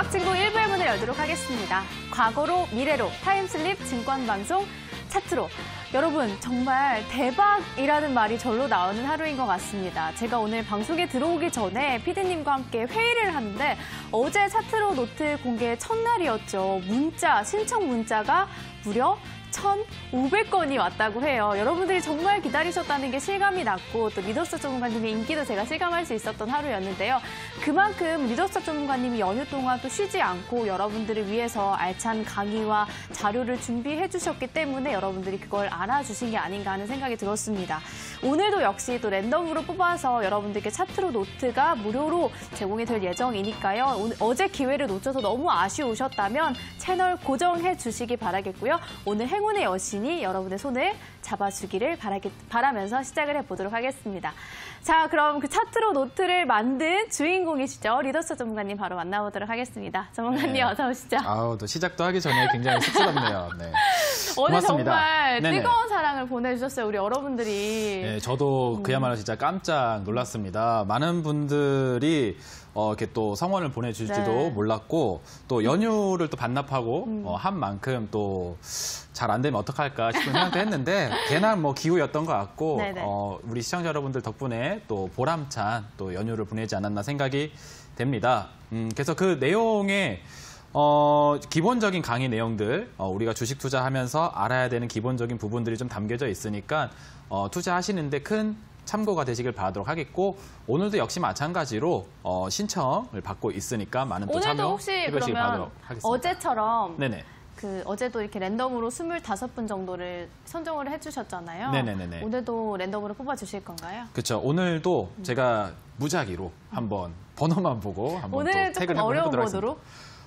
박진구 1부의 문을 열도록 하겠습니다. 과거로 미래로 타임슬립 증권방송 차트로. 여러분 정말 대박이라는 말이 절로 나오는 하루인 것 같습니다. 제가 오늘 방송에 들어오기 전에 PD님과 함께 회의를 하는데 어제 차트로 노트 공개 첫날이었죠. 신청 문자가 무려 1,500건이 왔다고 해요. 여러분들이 정말 기다리셨다는 게 실감이 났고 또 리더스 전문가님의 인기도 제가 실감할 수 있었던 하루였는데요. 그만큼 리더스 전문가님이 연휴 동안 또 쉬지 않고 여러분들을 위해서 알찬 강의와 자료를 준비해 주셨기 때문에 여러분들이 그걸 알아주신 게 아닌가 하는 생각이 들었습니다. 오늘도 역시 또 랜덤으로 뽑아서 여러분들께 차트로 노트가 무료로 제공이 될 예정이니까요. 어제 기회를 놓쳐서 너무 아쉬우셨다면 채널 고정해 주시기 바라겠고요. 오늘 행운의 여신이 여러분의 손을 잡아주기를 바라면서 시작을 해보도록 하겠습니다. 자, 그럼 그 차트로 노트를 만든 주인공이시죠. 리더스 전문가님 바로 만나보도록 하겠습니다. 전문가님 어서 오시죠. 또 시작도 하기 전에 굉장히 쑥스럽네요. 네. 오늘 고맙습니다. 정말 네네. 뜨거운 사랑을 보내주셨어요. 우리 여러분들이. 네, 저도 그야말로 진짜 깜짝 놀랐습니다. 많은 분들이 이렇게 또 성원을 보내주실지도 네. 몰랐고 또 연휴를 또 반납하고 한 만큼 또 잘 안 되면 어떡할까 싶은 생각도 했는데 괜한 기우였던 것 같고 우리 시청자 여러분들 덕분에 또 보람찬 또 연휴를 보내지 않았나 생각이 됩니다. 그래서 그 내용에 기본적인 강의 내용들, 우리가 주식 투자하면서 알아야 되는 기본적인 부분들이 좀 담겨져 있으니까 투자하시는데 큰 참고가 되시길 바라도록 하겠고 오늘도 역시 마찬가지로 신청을 받고 있으니까 많은 또 참여 오늘도 혹시 해주시길 바라도록 그러면 하겠습니다. 어제처럼 네네. 어제도 이렇게 랜덤으로 25분 정도를 선정을 해주셨잖아요. 네네네네. 오늘도 랜덤으로 뽑아주실 건가요? 그렇죠. 오늘도 제가 무작위로 한번 번호만 보고 한번 오늘 또 태그를 조금 어려운 해보도록 하겠습니다. 번호로?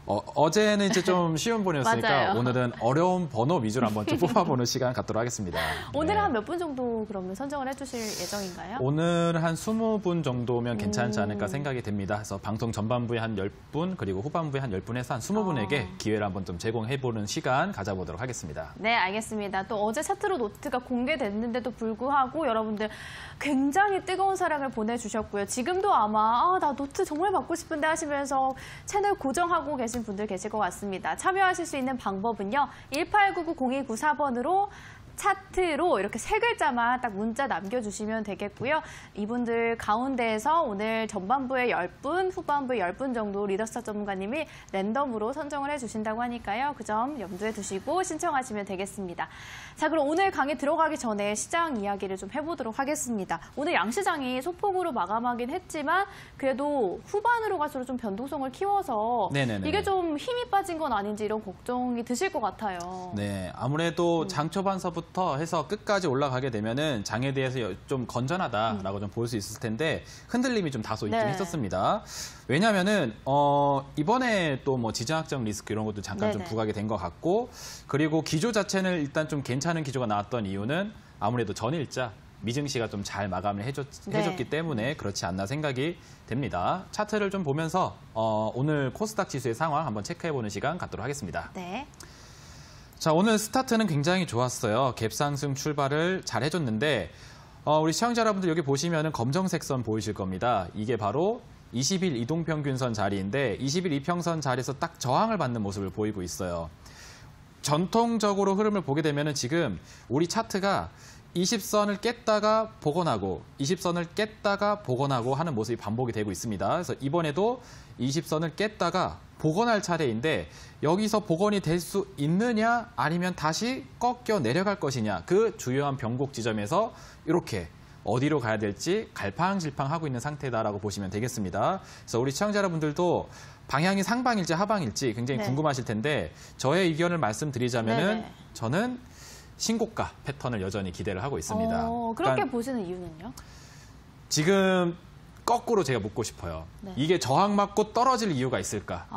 어제는 이제 좀 쉬운 번호였으니까 맞아요. 오늘은 어려운 번호 위주로 한번 좀 뽑아보는 시간 갖도록 하겠습니다. 오늘은 네. 한 몇 분 정도 그러면 선정을 해주실 예정인가요? 오늘 한 20분 정도면 괜찮지 않을까 생각이 됩니다. 그래서 방송 전반부에 한 10분 그리고 후반부에 한 10분 해서 한 20분에게 기회를 한번 좀 제공해보는 시간 가져보도록 하겠습니다. 네, 알겠습니다. 또 어제 차트로 노트가 공개됐는데도 불구하고 여러분들 굉장히 뜨거운 사랑을 보내주셨고요. 지금도 아마 나 노트 정말 받고 싶은데 하시면서 채널 고정하고 계신 분들 계실 것 같습니다. 참여하실 수 있는 방법은요. 1899024번으로 차트로 이렇게 세 글자만 딱 문자 남겨주시면 되겠고요. 이분들 가운데에서 오늘 전반부에 10분, 후반부에 10분 정도 리더스타 전문가님이 랜덤으로 선정을 해주신다고 하니까요. 그 점 염두에 두시고 신청하시면 되겠습니다. 자, 그럼 오늘 강의 들어가기 전에 시장 이야기를 좀 해보도록 하겠습니다. 오늘 양시장이 소폭으로 마감하긴 했지만 그래도 후반으로 갈수록 좀 변동성을 키워서 네네네. 이게 좀 힘이 빠진 건 아닌지 이런 걱정이 드실 것 같아요. 네, 아무래도 장 초반서부터 해서 끝까지 올라가게 되면은 장에 대해서 좀 건전하다라고 좀 볼 수 있을 텐데 흔들림이 좀 다소 있긴 했었습니다. 왜냐하면은 이번에 또 지정학적 리스크 이런 것도 잠깐 좀 부각이 된 것 같고 그리고 기조 자체는 일단 좀 괜찮은 기조가 나왔던 이유는 아무래도 전일자 미증시가 좀 잘 마감을 해줬기 때문에 그렇지 않나 생각이 됩니다. 차트를 좀 보면서 오늘 코스닥 지수의 상황 한번 체크해보는 시간 갖도록 하겠습니다. 네. 자, 오늘 스타트는 굉장히 좋았어요. 갭상승 출발을 잘 해줬는데 우리 시청자 여러분들 여기 보시면은 검정색 선 보이실 겁니다. 이게 바로 20일 이동평균선 자리인데 20일 이평선 자리에서 딱 저항을 받는 모습을 보이고 있어요. 전통적으로 흐름을 보게 되면은 지금 우리 차트가 20선을 깼다가 복원하고 20선을 깼다가 복원하고 하는 모습이 반복이 되고 있습니다. 그래서 이번에도 20선을 깼다가 복원할 차례인데 여기서 복원이 될 수 있느냐 아니면 다시 꺾여 내려갈 것이냐 그 주요한 변곡 지점에서 이렇게 어디로 가야 될지 갈팡질팡하고 있는 상태다라고 보시면 되겠습니다. 그래서 우리 시청자 여러분들도 방향이 상방일지 하방일지 굉장히 궁금하실 텐데 저의 의견을 말씀드리자면은 저는 신고가 패턴을 여전히 기대를 하고 있습니다. 그렇게 그러니까 보시는 이유는요? 지금 거꾸로 제가 묻고 싶어요. 이게 저항 맞고 떨어질 이유가 있을까?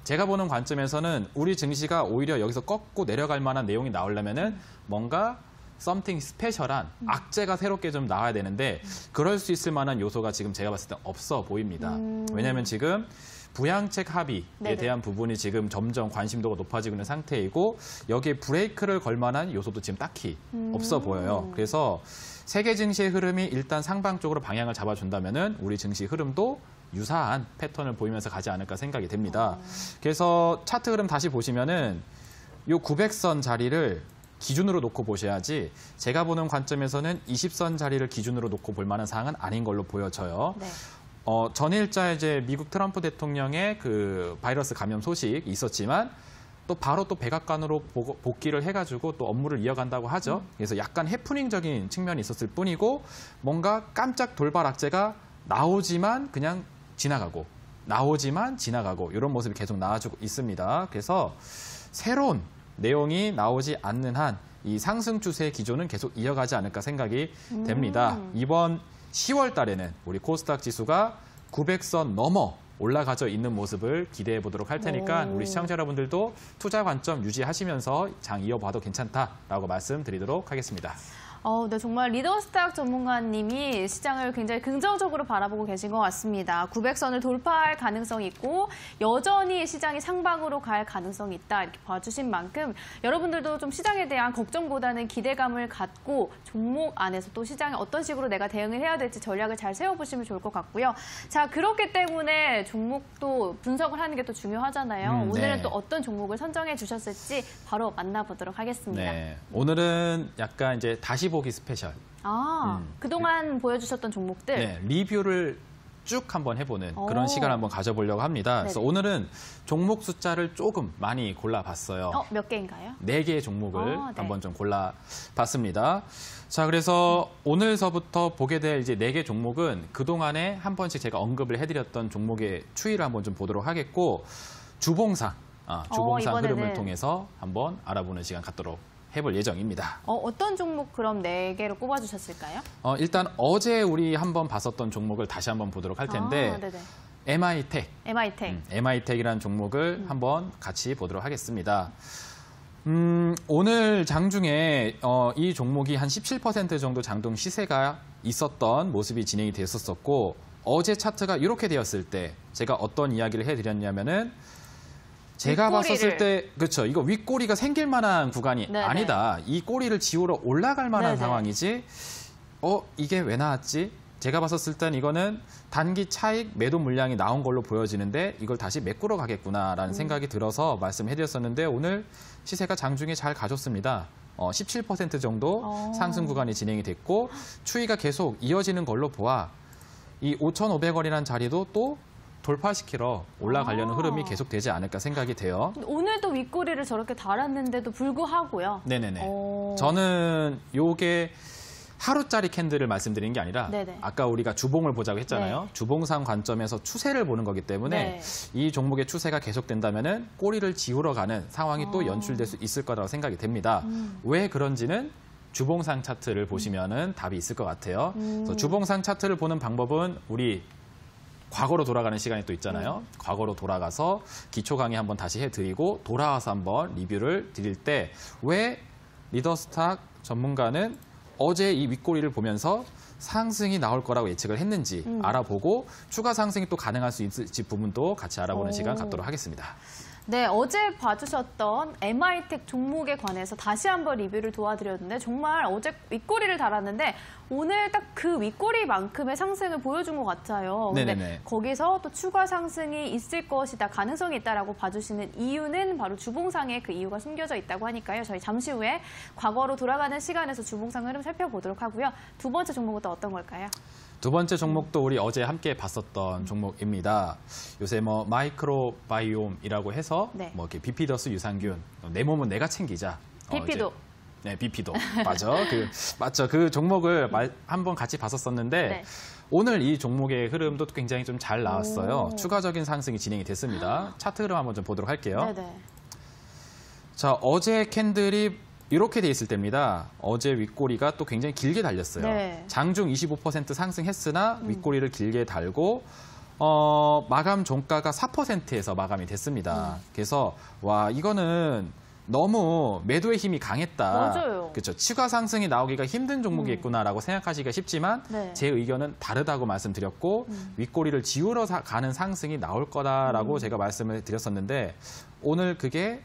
제가 보는 관점에서는 우리 증시가 오히려 여기서 꺾고 내려갈 만한 내용이 나오려면은 뭔가 something 스페셜한 악재가 새롭게 좀 나와야 되는데 그럴 수 있을 만한 요소가 지금 제가 봤을 때 없어 보입니다. 왜냐하면 지금 부양책 합의에 대한 부분이 지금 점점 관심도가 높아지고 있는 상태이고 여기에 브레이크를 걸 만한 요소도 지금 딱히 없어 보여요. 그래서 세계 증시의 흐름이 일단 상방 쪽으로 방향을 잡아준다면은 우리 증시 흐름도 유사한 패턴을 보이면서 가지 않을까 생각이 됩니다. 그래서 차트 흐름 다시 보시면은 요 900선 자리를 기준으로 놓고 보셔야지 제가 보는 관점에서는 20선 자리를 기준으로 놓고 볼 만한 사항은 아닌 걸로 보여져요. 네. 전일자 이제 미국 트럼프 대통령의 그 바이러스 감염 소식이 있었지만 또 바로 또 백악관으로 복귀를 해가지고 또 업무를 이어간다고 하죠. 그래서 약간 해프닝적인 측면이 있었을 뿐이고 뭔가 깜짝 돌발 악재가 나오지만 그냥 지나가고 나오지만 지나가고 이런 모습이 계속 나와주고 있습니다. 그래서 새로운 내용이 나오지 않는 한 이 상승 추세의 기조는 계속 이어가지 않을까 생각이 됩니다. 이번 10월 달에는 우리 코스닥 지수가 900선 넘어 올라가져 있는 모습을 기대해 보도록 할 테니까 우리 시청자 여러분들도 투자 관점 유지하시면서 장 이어봐도 괜찮다라고 말씀드리도록 하겠습니다. 네, 정말 리더스탁 전문가님이 시장을 굉장히 긍정적으로 바라보고 계신 것 같습니다. 900선을 돌파할 가능성이 있고 여전히 시장이 상방으로 갈 가능성이 있다 이렇게 봐주신 만큼 여러분들도 좀 시장에 대한 걱정보다는 기대감을 갖고 종목 안에서 또 시장에 어떤 식으로 내가 대응을 해야 될지 전략을 잘 세워보시면 좋을 것 같고요. 자, 그렇기 때문에 종목도 분석을 하는 게 또 중요하잖아요. 오늘은 네. 또 어떤 종목을 선정해 주셨을지 바로 만나보도록 하겠습니다. 네, 오늘은 약간 이제 다시 보기 스페셜. 그동안 보여주셨던 종목들. 네, 리뷰를 쭉 한번 해보는 그런 시간을 한번 가져보려고 합니다. 그래서 네네. 오늘은 종목 숫자를 조금 많이 골라봤어요. 몇 개인가요? 4개의 종목을 네. 한번 좀 골라봤습니다. 자, 그래서 오늘서부터 보게 될 이제 4개 종목은 그동안에 한 번씩 제가 언급을 해드렸던 종목의 추이를 한번 좀 보도록 하겠고, 주봉상 이번에는 흐름을 통해서 한번 알아보는 시간 갖도록 해볼 예정입니다. 어떤 종목 그럼 4개로 꼽아주셨을까요? 일단 어제 우리 한번 봤었던 종목을 다시 한번 보도록 할 텐데, 네네. MI텍. MI텍. MI텍이라는 종목을 한번 같이 보도록 하겠습니다. 오늘 장중에 이 종목이 한 17% 정도 장동 시세가 있었던 모습이 진행이 됐었고, 어제 차트가 이렇게 되었을 때 제가 어떤 이야기를 해드렸냐면은 제가 윗꼬리를. 봤었을 때, 그렇죠. 이거 윗꼬리가 생길 만한 구간이 네네. 아니다. 이 꼬리를 지우러 올라갈 만한 네네. 상황이지. 이게 왜 나왔지? 제가 봤었을 땐 이거는 단기 차익 매도 물량이 나온 걸로 보여지는데 이걸 다시 메꾸러 가겠구나라는 생각이 들어서 말씀해드렸었는데 오늘 시세가 장중에 잘 가졌습니다. 17% 정도 상승 구간이 진행이 됐고 추이가 계속 이어지는 걸로 보아 이 5,500원이라는 자리도 또 돌파시키러 올라가려는 흐름이 계속되지 않을까 생각이 돼요. 오늘도 윗꼬리를 저렇게 달았는데도 불구하고요. 네네네. 저는 요게 하루짜리 캔들을 말씀드리는 게 아니라 네네. 아까 우리가 주봉을 보자고 했잖아요. 네. 주봉상 관점에서 추세를 보는 거기 때문에 네. 이 종목의 추세가 계속된다면은 꼬리를 지우러 가는 상황이 또 연출될 수 있을 거라고 생각이 됩니다. 왜 그런지는 주봉상 차트를 보시면은 답이 있을 것 같아요. 그래서 주봉상 차트를 보는 방법은 우리 과거로 돌아가는 시간이 또 있잖아요. 과거로 돌아가서 기초 강의 한번 다시 해드리고 돌아와서 한번 리뷰를 드릴 때 왜 리더스탁 전문가는 어제 이 윗꼬리를 보면서 상승이 나올 거라고 예측을 했는지 알아보고 추가 상승이 또 가능할 수 있을지 부분도 같이 알아보는 시간 갖도록 하겠습니다. 네, 어제 봐주셨던 MI텍 종목에 관해서 다시 한번 리뷰를 도와드렸는데 정말 어제 윗꼬리를 달았는데 오늘 딱 그 윗꼬리만큼의 상승을 보여준 것 같아요. 근데 네네네. 거기서 또 추가 상승이 있을 것이다, 가능성이 있다라고 봐주시는 이유는 바로 주봉상에 그 이유가 숨겨져 있다고 하니까요. 저희 잠시 후에 과거로 돌아가는 시간에서 주봉상 흐름 살펴보도록 하고요. 두 번째 종목은 또 어떤 걸까요? 두 번째 종목도 우리 어제 함께 봤었던 종목입니다. 요새 뭐 마이크로바이옴이라고 해서 네. 뭐 이렇게 비피더스 유산균, 내 몸은 내가 챙기자. 비피도. 네, 비피도. 맞죠. 그 종목을 한번 같이 봤었었는데 네. 오늘 이 종목의 흐름도 굉장히 좀 잘 나왔어요. 추가적인 상승이 진행이 됐습니다. 차트 흐름 한번 좀 보도록 할게요. 네네. 자, 어제 캔들이 이렇게 돼 있을 때입니다. 어제 윗꼬리가 또 굉장히 길게 달렸어요. 네. 장중 25% 상승했으나 윗꼬리를 길게 달고 마감 종가가 4%에서 마감이 됐습니다. 그래서 와 이거는 너무 매도의 힘이 강했다. 맞아요. 그렇죠. 추가 상승이 나오기가 힘든 종목이겠구나라고 생각하시기가 쉽지만 네. 제 의견은 다르다고 말씀드렸고 윗꼬리를 지우러 가는 상승이 나올 거다라고 제가 말씀을 드렸었는데 오늘 그게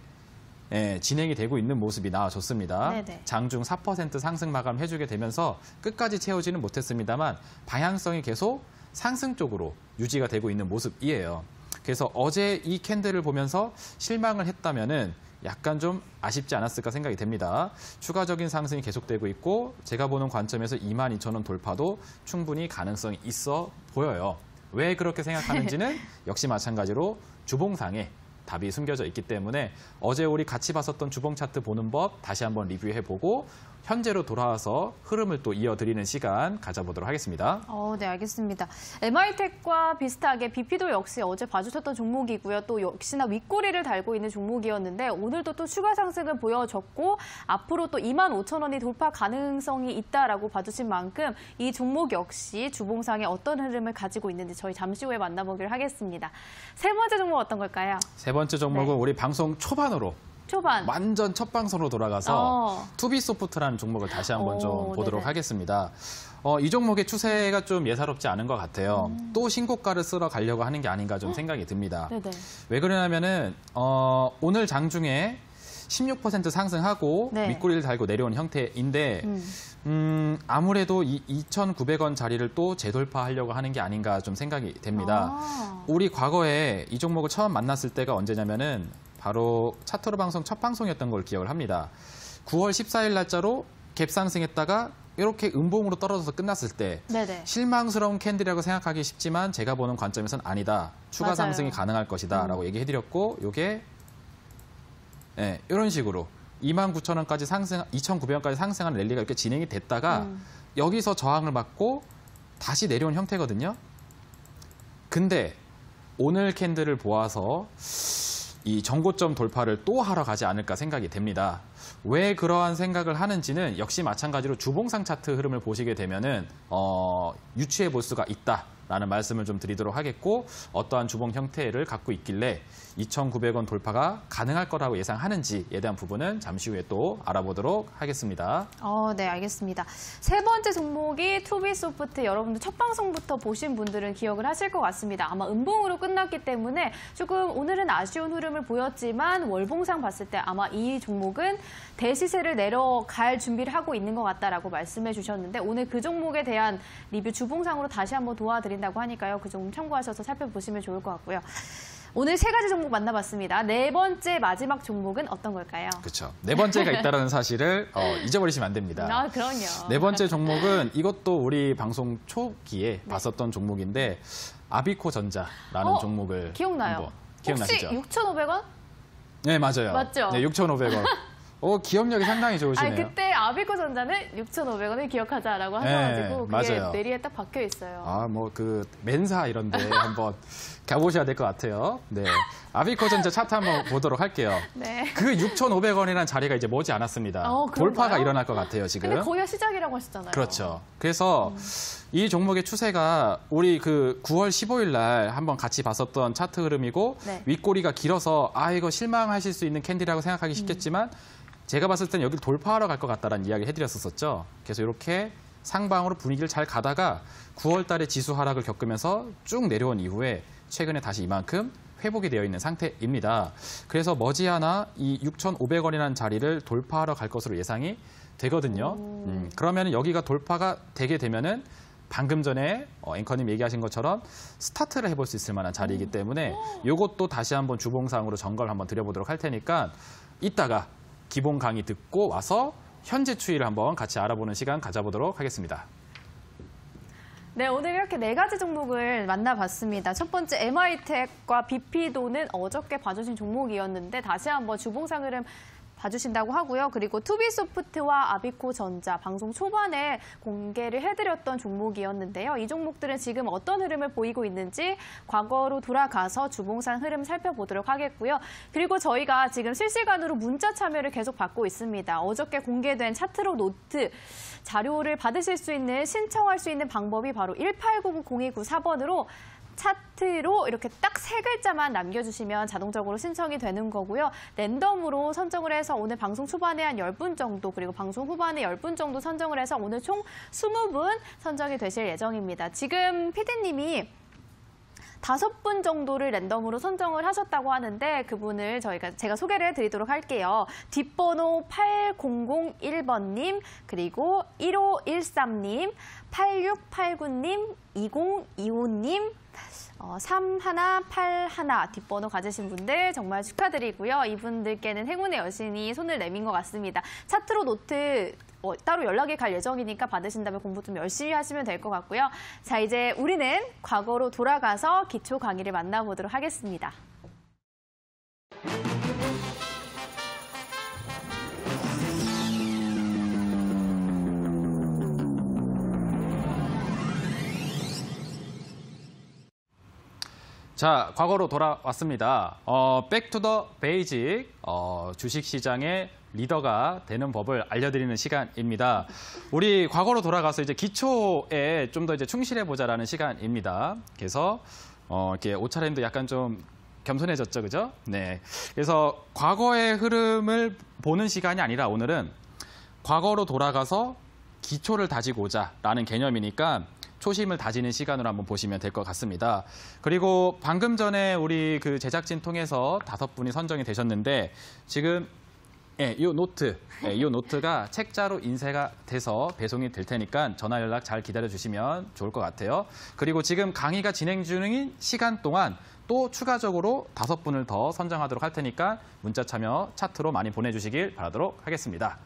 진행이 되고 있는 모습이 나와줬습니다. 네네. 장중 4% 상승 마감해주게 되면서 끝까지 채우지는 못했습니다만 방향성이 계속 상승 쪽으로 유지가 되고 있는 모습이에요. 그래서 어제 이 캔들을 보면서 실망을 했다면은 약간 좀 아쉽지 않았을까 생각이 됩니다. 추가적인 상승이 계속되고 있고 제가 보는 관점에서 22,000원 돌파도 충분히 가능성이 있어 보여요. 왜 그렇게 생각하는지는 역시 마찬가지로 주봉상에 답이 숨겨져 있기 때문에 어제 우리 같이 봤었던 주봉 차트 보는 법 다시 한번 리뷰해보고 현재로 돌아와서 흐름을 또 이어드리는 시간 가져보도록 하겠습니다. 네, 알겠습니다. MI텍과 비슷하게 BP도 역시 어제 봐주셨던 종목이고요. 또 역시나 윗꼬리를 달고 있는 종목이었는데 오늘도 또 추가 상승을 보여줬고 앞으로 또 25,000원이 돌파 가능성이 있다라고 봐주신 만큼 이 종목 역시 주봉상에 어떤 흐름을 가지고 있는지 저희 잠시 후에 만나보기로 하겠습니다. 세 번째 종목 어떤 걸까요? 세 번째 종목은 우리 방송 초반으로 초반. 완전 첫 방송으로 돌아가서 투비소프트라는 종목을 다시 한번 좀 보도록 네네. 하겠습니다. 이 종목의 추세가 좀 예사롭지 않은 것 같아요. 또 신고가를 쓸어 가려고 하는 게 아닌가 좀 생각이 듭니다. 네네. 왜 그러냐면은 오늘 장중에 16% 상승하고 네. 윗꼬리를 달고 내려온 형태인데 아무래도 이 2,900원 자리를 또 재돌파하려고 하는 게 아닌가 좀 생각이 됩니다. 우리 과거에 이 종목을 처음 만났을 때가 언제냐면은 바로 차트로 방송 첫 방송이었던 걸 기억을 합니다. 9월 14일 날짜로 갭 상승했다가 이렇게 음봉으로 떨어져서 끝났을 때 네네. 실망스러운 캔들이라고 생각하기 쉽지만 제가 보는 관점에서는 아니다. 추가 맞아요. 상승이 가능할 것이다 라고 얘기해드렸고 이게 네, 이런 식으로 29,000원까지 상승, 2,900원까지 상승하는 랠리가 이렇게 진행이 됐다가 여기서 저항을 받고 다시 내려온 형태거든요. 근데 오늘 캔들을 보아서 이 정고점 돌파를 또 하러 가지 않을까 생각이 됩니다. 왜 그러한 생각을 하는지는 역시 마찬가지로 주봉상 차트 흐름을 보시게 되면은 유추해 볼 수가 있다라는 말씀을 좀 드리도록 하겠고 어떠한 주봉 형태를 갖고 있길래 2,900원 돌파가 가능할 거라고 예상하는지에 대한 부분은 잠시 후에 또 알아보도록 하겠습니다. 네, 알겠습니다. 세 번째 종목이 투비소프트. 여러분들 첫 방송부터 보신 분들은 기억을 하실 것 같습니다. 아마 음봉으로 끝났기 때문에 조금 오늘은 아쉬운 흐름을 보였지만 월봉상 봤을 때 아마 이 종목은 대시세를 내려갈 준비를 하고 있는 것 같다라고 말씀해 주셨는데 오늘 그 종목에 대한 리뷰 주봉상으로 다시 한번 도와드린다고 하니까요. 그 종목 참고하셔서 살펴보시면 좋을 것 같고요. 오늘 세 가지 종목 만나봤습니다. 네 번째 마지막 종목은 어떤 걸까요? 그렇죠. 네 번째가 있다는 사실을 잊어버리시면 안 됩니다. 그럼요. 네 번째 종목은 이것도 우리 방송 초기에 봤었던 종목인데 아비코 전자라는 종목을 기억나요? 기억나시죠? 혹시 6,500원? 네, 맞아요. 맞죠? 네, 6,500원. 기억력이 상당히 좋으시네요. 그때 아비코 전자는 6,500원을 기억하자라고 하셔가지고 그게 맞아요. 내리에 딱 박혀 있어요. 맨사 이런 데 한번 가보셔야 될 것 같아요. 네. 아비코 전자 차트 한번 보도록 할게요. 네. 그 6,500원이라는 자리가 이제 머지 않았습니다. 그런가요? 돌파가 일어날 것 같아요, 지금. 근데 거기가 시작이라고 하셨잖아요. 그렇죠. 그래서 이 종목의 추세가 우리 그 9월 15일 날 한번 같이 봤었던 차트 흐름이고 네. 윗꼬리가 길어서 이거 실망하실 수 있는 캔디라고 생각하기 쉽겠지만 제가 봤을 때는 여기를 돌파하러 갈 것 같다라는 이야기를 해드렸었죠. 그래서 이렇게 상방으로 분위기를 잘 가다가 9월 달에 지수 하락을 겪으면서 쭉 내려온 이후에 최근에 다시 이만큼 회복이 되어 있는 상태입니다. 그래서 머지않아 이 6,500원이라는 자리를 돌파하러 갈 것으로 예상이 되거든요. 그러면 여기가 돌파가 되게 되면은 방금 전에 앵커님 얘기하신 것처럼 스타트를 해볼 수 있을 만한 자리이기 때문에 이것도 다시 한번 주봉상으로 점검을 한번 드려보도록 할 테니까 이따가 기본 강의 듣고 와서 현재 추이를 한번 같이 알아보는 시간 가져보도록 하겠습니다. 네, 오늘 이렇게 네 가지 종목을 만나봤습니다. 첫 번째 MI텍과 BP도는 어저께 봐주신 종목이었는데 다시 한번 주봉상 흐름 봐주신다고 하고요. 그리고 투비소프트와 아비코 전자 방송 초반에 공개를 해드렸던 종목이었는데요. 이 종목들은 지금 어떤 흐름을 보이고 있는지 과거로 돌아가서 주봉상 흐름 살펴보도록 하겠고요. 그리고 저희가 지금 실시간으로 문자 참여를 계속 받고 있습니다. 어저께 공개된 차트로 노트 자료를 받으실 수 있는 신청할 수 있는 방법이 바로 189902994번으로 차트로 이렇게 딱 세 글자만 남겨주시면 자동적으로 신청이 되는 거고요. 랜덤으로 선정을 해서 오늘 방송 초반에 한 10분 정도 그리고 방송 후반에 10분 정도 선정을 해서 오늘 총 20분 선정이 되실 예정입니다. 지금 PD님이 5분 정도를 랜덤으로 선정을 하셨다고 하는데 그분을 제가 소개를 해드리도록 할게요. 뒷번호 8001번님, 그리고 1513님, 8689님, 2025님, 3181 뒷번호 가지신 분들 정말 축하드리고요. 이분들께는 행운의 여신이 손을 내민 것 같습니다. 차트로 노트 따로 연락이 갈 예정이니까 받으신다면 공부 좀 열심히 하시면 될 것 같고요. 자, 이제 우리는 과거로 돌아가서 기초 강의를 만나보도록 하겠습니다. 자, 과거로 돌아왔습니다. Back to the basic, 주식시장의 리더가 되는 법을 알려드리는 시간입니다. 우리 과거로 돌아가서 이제 기초에 좀 더 이제 충실해보자라는 시간입니다. 그래서 이렇게 옷차림도 약간 좀 겸손해졌죠, 그죠? 네. 그래서 과거의 흐름을 보는 시간이 아니라 오늘은 과거로 돌아가서 기초를 다지고자라는 개념이니까 초심을 다지는 시간으로 한번 보시면 될 것 같습니다. 그리고 방금 전에 우리 그 제작진 통해서 5분이 선정이 되셨는데 지금 이 노트, 이 노트가 책자로 인쇄가 돼서 배송이 될 테니까 전화 연락 잘 기다려 주시면 좋을 것 같아요. 그리고 지금 강의가 진행 중인 시간 동안 또 추가적으로 5분을 더 선정하도록 할 테니까 문자 참여 차트로 많이 보내주시길 바라도록 하겠습니다.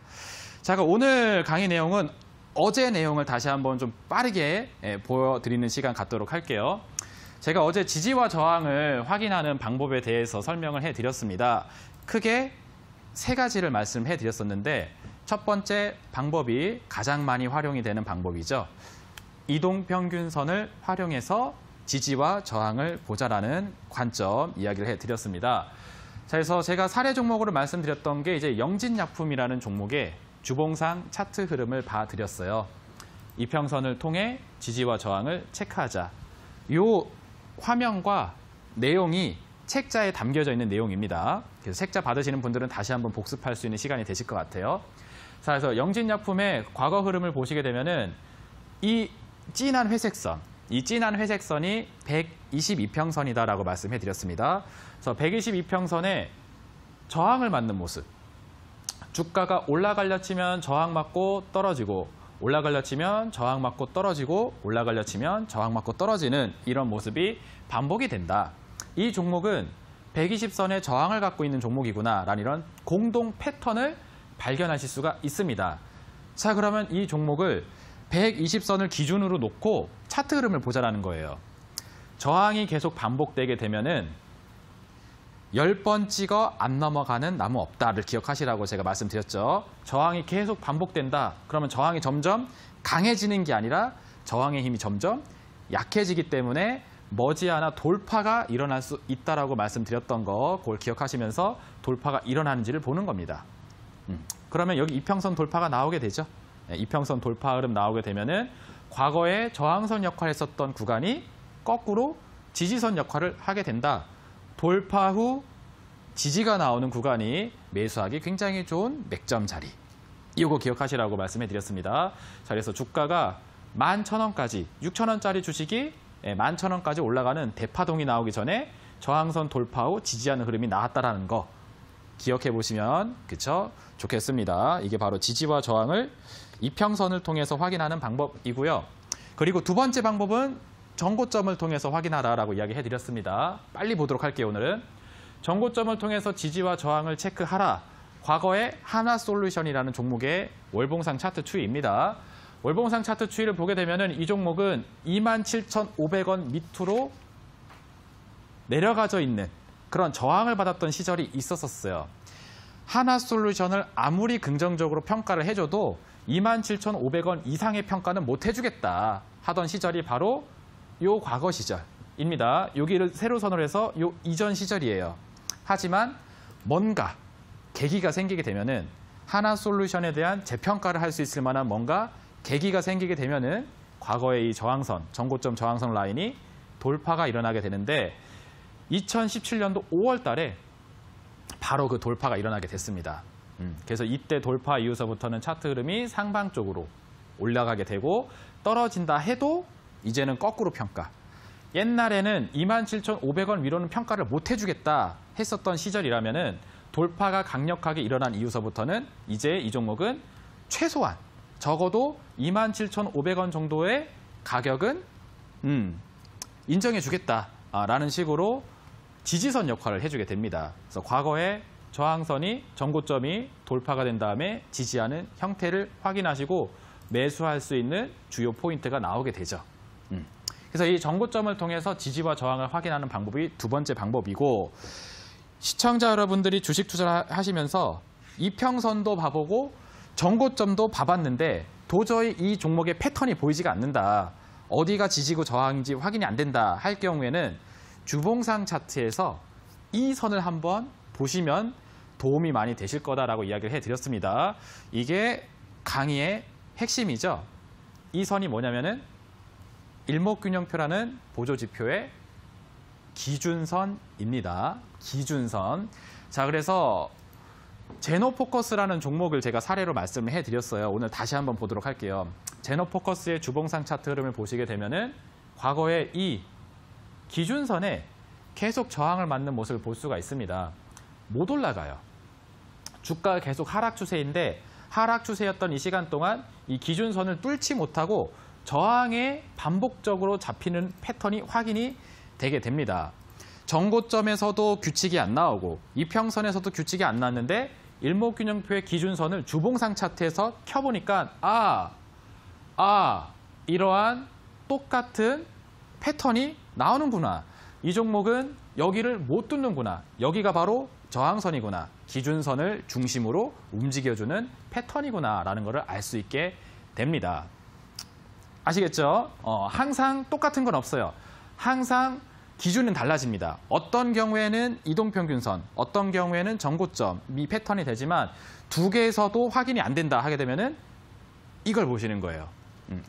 자, 그럼 오늘 강의 내용은 어제 내용을 다시 한번 좀 빠르게 보여드리는 시간 갖도록 할게요. 제가 어제 지지와 저항을 확인하는 방법에 대해서 설명을 해드렸습니다. 크게 3가지를 말씀해드렸었는데 첫 번째 방법이 가장 많이 활용이 되는 방법이죠. 이동평균선을 활용해서 지지와 저항을 보자라는 관점 이야기를 해드렸습니다. 자, 그래서 제가 사례 종목으로 말씀드렸던 게 이제 영진약품이라는 종목의 주봉상 차트 흐름을 봐드렸어요. 이평선을 통해 지지와 저항을 체크하자. 이 화면과 내용이 책자에 담겨져 있는 내용입니다. 그래서 책자 받으시는 분들은 다시 한번 복습할 수 있는 시간이 되실 것 같아요. 자, 그래서 영진약품의 과거 흐름을 보시게 되면은 이 진한 회색선, 이 진한 회색선이 122평선이다라고 말씀해드렸습니다. 그래서 122평선에 저항을 맞는 모습. 주가가 올라가려 치면 저항 맞고 떨어지고 올라가려 치면 저항 맞고 떨어지고 올라가려 치면 저항 맞고 떨어지는 이런 모습이 반복이 된다. 이 종목은 120선의 저항을 갖고 있는 종목이구나라는 이런 공동 패턴을 발견하실 수가 있습니다. 자, 그러면 이 종목을 120선을 기준으로 놓고 차트 흐름을 보자라는 거예요. 저항이 계속 반복되게 되면은 10번 찍어 안 넘어가는 나무 없다를 기억하시라고 제가 말씀드렸죠. 저항이 계속 반복된다. 그러면 저항이 점점 강해지는 게 아니라 저항의 힘이 점점 약해지기 때문에 머지않아 돌파가 일어날 수 있다라고 말씀드렸던 거 그걸 기억하시면서 돌파가 일어나는지를 보는 겁니다. 그러면 여기 이평선 돌파가 나오게 되죠. 이평선 돌파 흐름 나오게 되면은 과거에 저항선 역할을 했었던 구간이 거꾸로 지지선 역할을 하게 된다. 돌파 후 지지가 나오는 구간이 매수하기 굉장히 좋은 맥점 자리. 이거 기억하시라고 말씀해 드렸습니다. 자, 그래서 주가가 11,000원까지 6,000원짜리 주식이 11,000원까지 올라가는 대파동이 나오기 전에 저항선 돌파 후 지지하는 흐름이 나왔다라는 거 기억해 보시면 그쵸? 좋겠습니다. 이게 바로 지지와 저항을 이평선을 통해서 확인하는 방법이고요. 그리고 두 번째 방법은 정고점을 통해서 확인하라라고 이야기해 드렸습니다. 빨리 보도록 할게요, 오늘은. 정고점을 통해서 지지와 저항을 체크하라. 과거의 하나솔루션이라는 종목의 월봉상 차트 추이입니다. 월봉상 차트 추이를 보게 되면 이 종목은 27,500원 밑으로 내려가져 있는 그런 저항을 받았던 시절이 있었어요. 하나솔루션을 아무리 긍정적으로 평가를 해줘도 27,500원 이상의 평가는 못 해주겠다 하던 시절이 바로 요 과거 시절입니다. 여기를 세로선으로 해서 요 이전 시절이에요. 하지만 뭔가 계기가 생기게 되면은 하나솔루션에 대한 재평가를 할 수 있을 만한 뭔가 계기가 생기게 되면은 과거의 이 저항선, 정고점 저항선 라인이 돌파가 일어나게 되는데 2017년도 5월 달에 바로 그 돌파가 일어나게 됐습니다. 그래서 이때 돌파 이후서부터는 차트 흐름이 상방 쪽으로 올라가게 되고 떨어진다 해도 이제는 거꾸로 평가. 옛날에는 27,500원 위로는 평가를 못 해주겠다 했었던 시절이라면은 돌파가 강력하게 일어난 이후서부터는 이제 이 종목은 최소한 적어도 27,500원 정도의 가격은 인정해주겠다라는 식으로 지지선 역할을 해주게 됩니다. 그래서 과거에 저항선이 전고점이 돌파가 된 다음에 지지하는 형태를 확인하시고 매수할 수 있는 주요 포인트가 나오게 되죠. 그래서 이 전고점을 통해서 지지와 저항을 확인하는 방법이 두 번째 방법이고, 시청자 여러분들이 주식 투자를 하시면서 이평선도 봐보고 전고점도 봐봤는데 도저히 이 종목의 패턴이 보이지가 않는다, 어디가 지지고 저항인지 확인이 안 된다 할 경우에는 주봉상 차트에서 이 선을 한번 보시면 도움이 많이 되실 거다라고 이야기를 해드렸습니다. 이게 강의의 핵심이죠. 이 선이 뭐냐면은 일목균형표라는 보조지표의 기준선입니다. 기준선. 자, 그래서 제노포커스라는 종목을 제가 사례로 말씀을 해드렸어요. 오늘 다시 한번 보도록 할게요. 제노포커스의 주봉상 차트 흐름을 보시게 되면은 과거에 이 기준선에 계속 저항을 맞는 모습을 볼 수가 있습니다. 못 올라가요. 주가가 계속 하락 추세인데 하락 추세였던 이 시간 동안 이 기준선을 뚫지 못하고 저항에 반복적으로 잡히는 패턴이 확인이 되게 됩니다. 전고점에서도 규칙이 안 나오고 이평선에서도 규칙이 안 나왔는데 일목균형표의 기준선을 주봉상 차트에서 켜보니까 이러한 똑같은 패턴이 나오는구나. 이 종목은 여기를 못 뚫는구나. 여기가 바로 저항선이구나. 기준선을 중심으로 움직여주는 패턴이구나 라는 것을 알 수 있게 됩니다. 아시겠죠? 항상 똑같은 건 없어요. 항상 기준은 달라집니다. 어떤 경우에는 이동평균선, 어떤 경우에는 전고점, 이 패턴이 되지만 두 개에서도 확인이 안 된다 하게 되면은 이걸 보시는 거예요.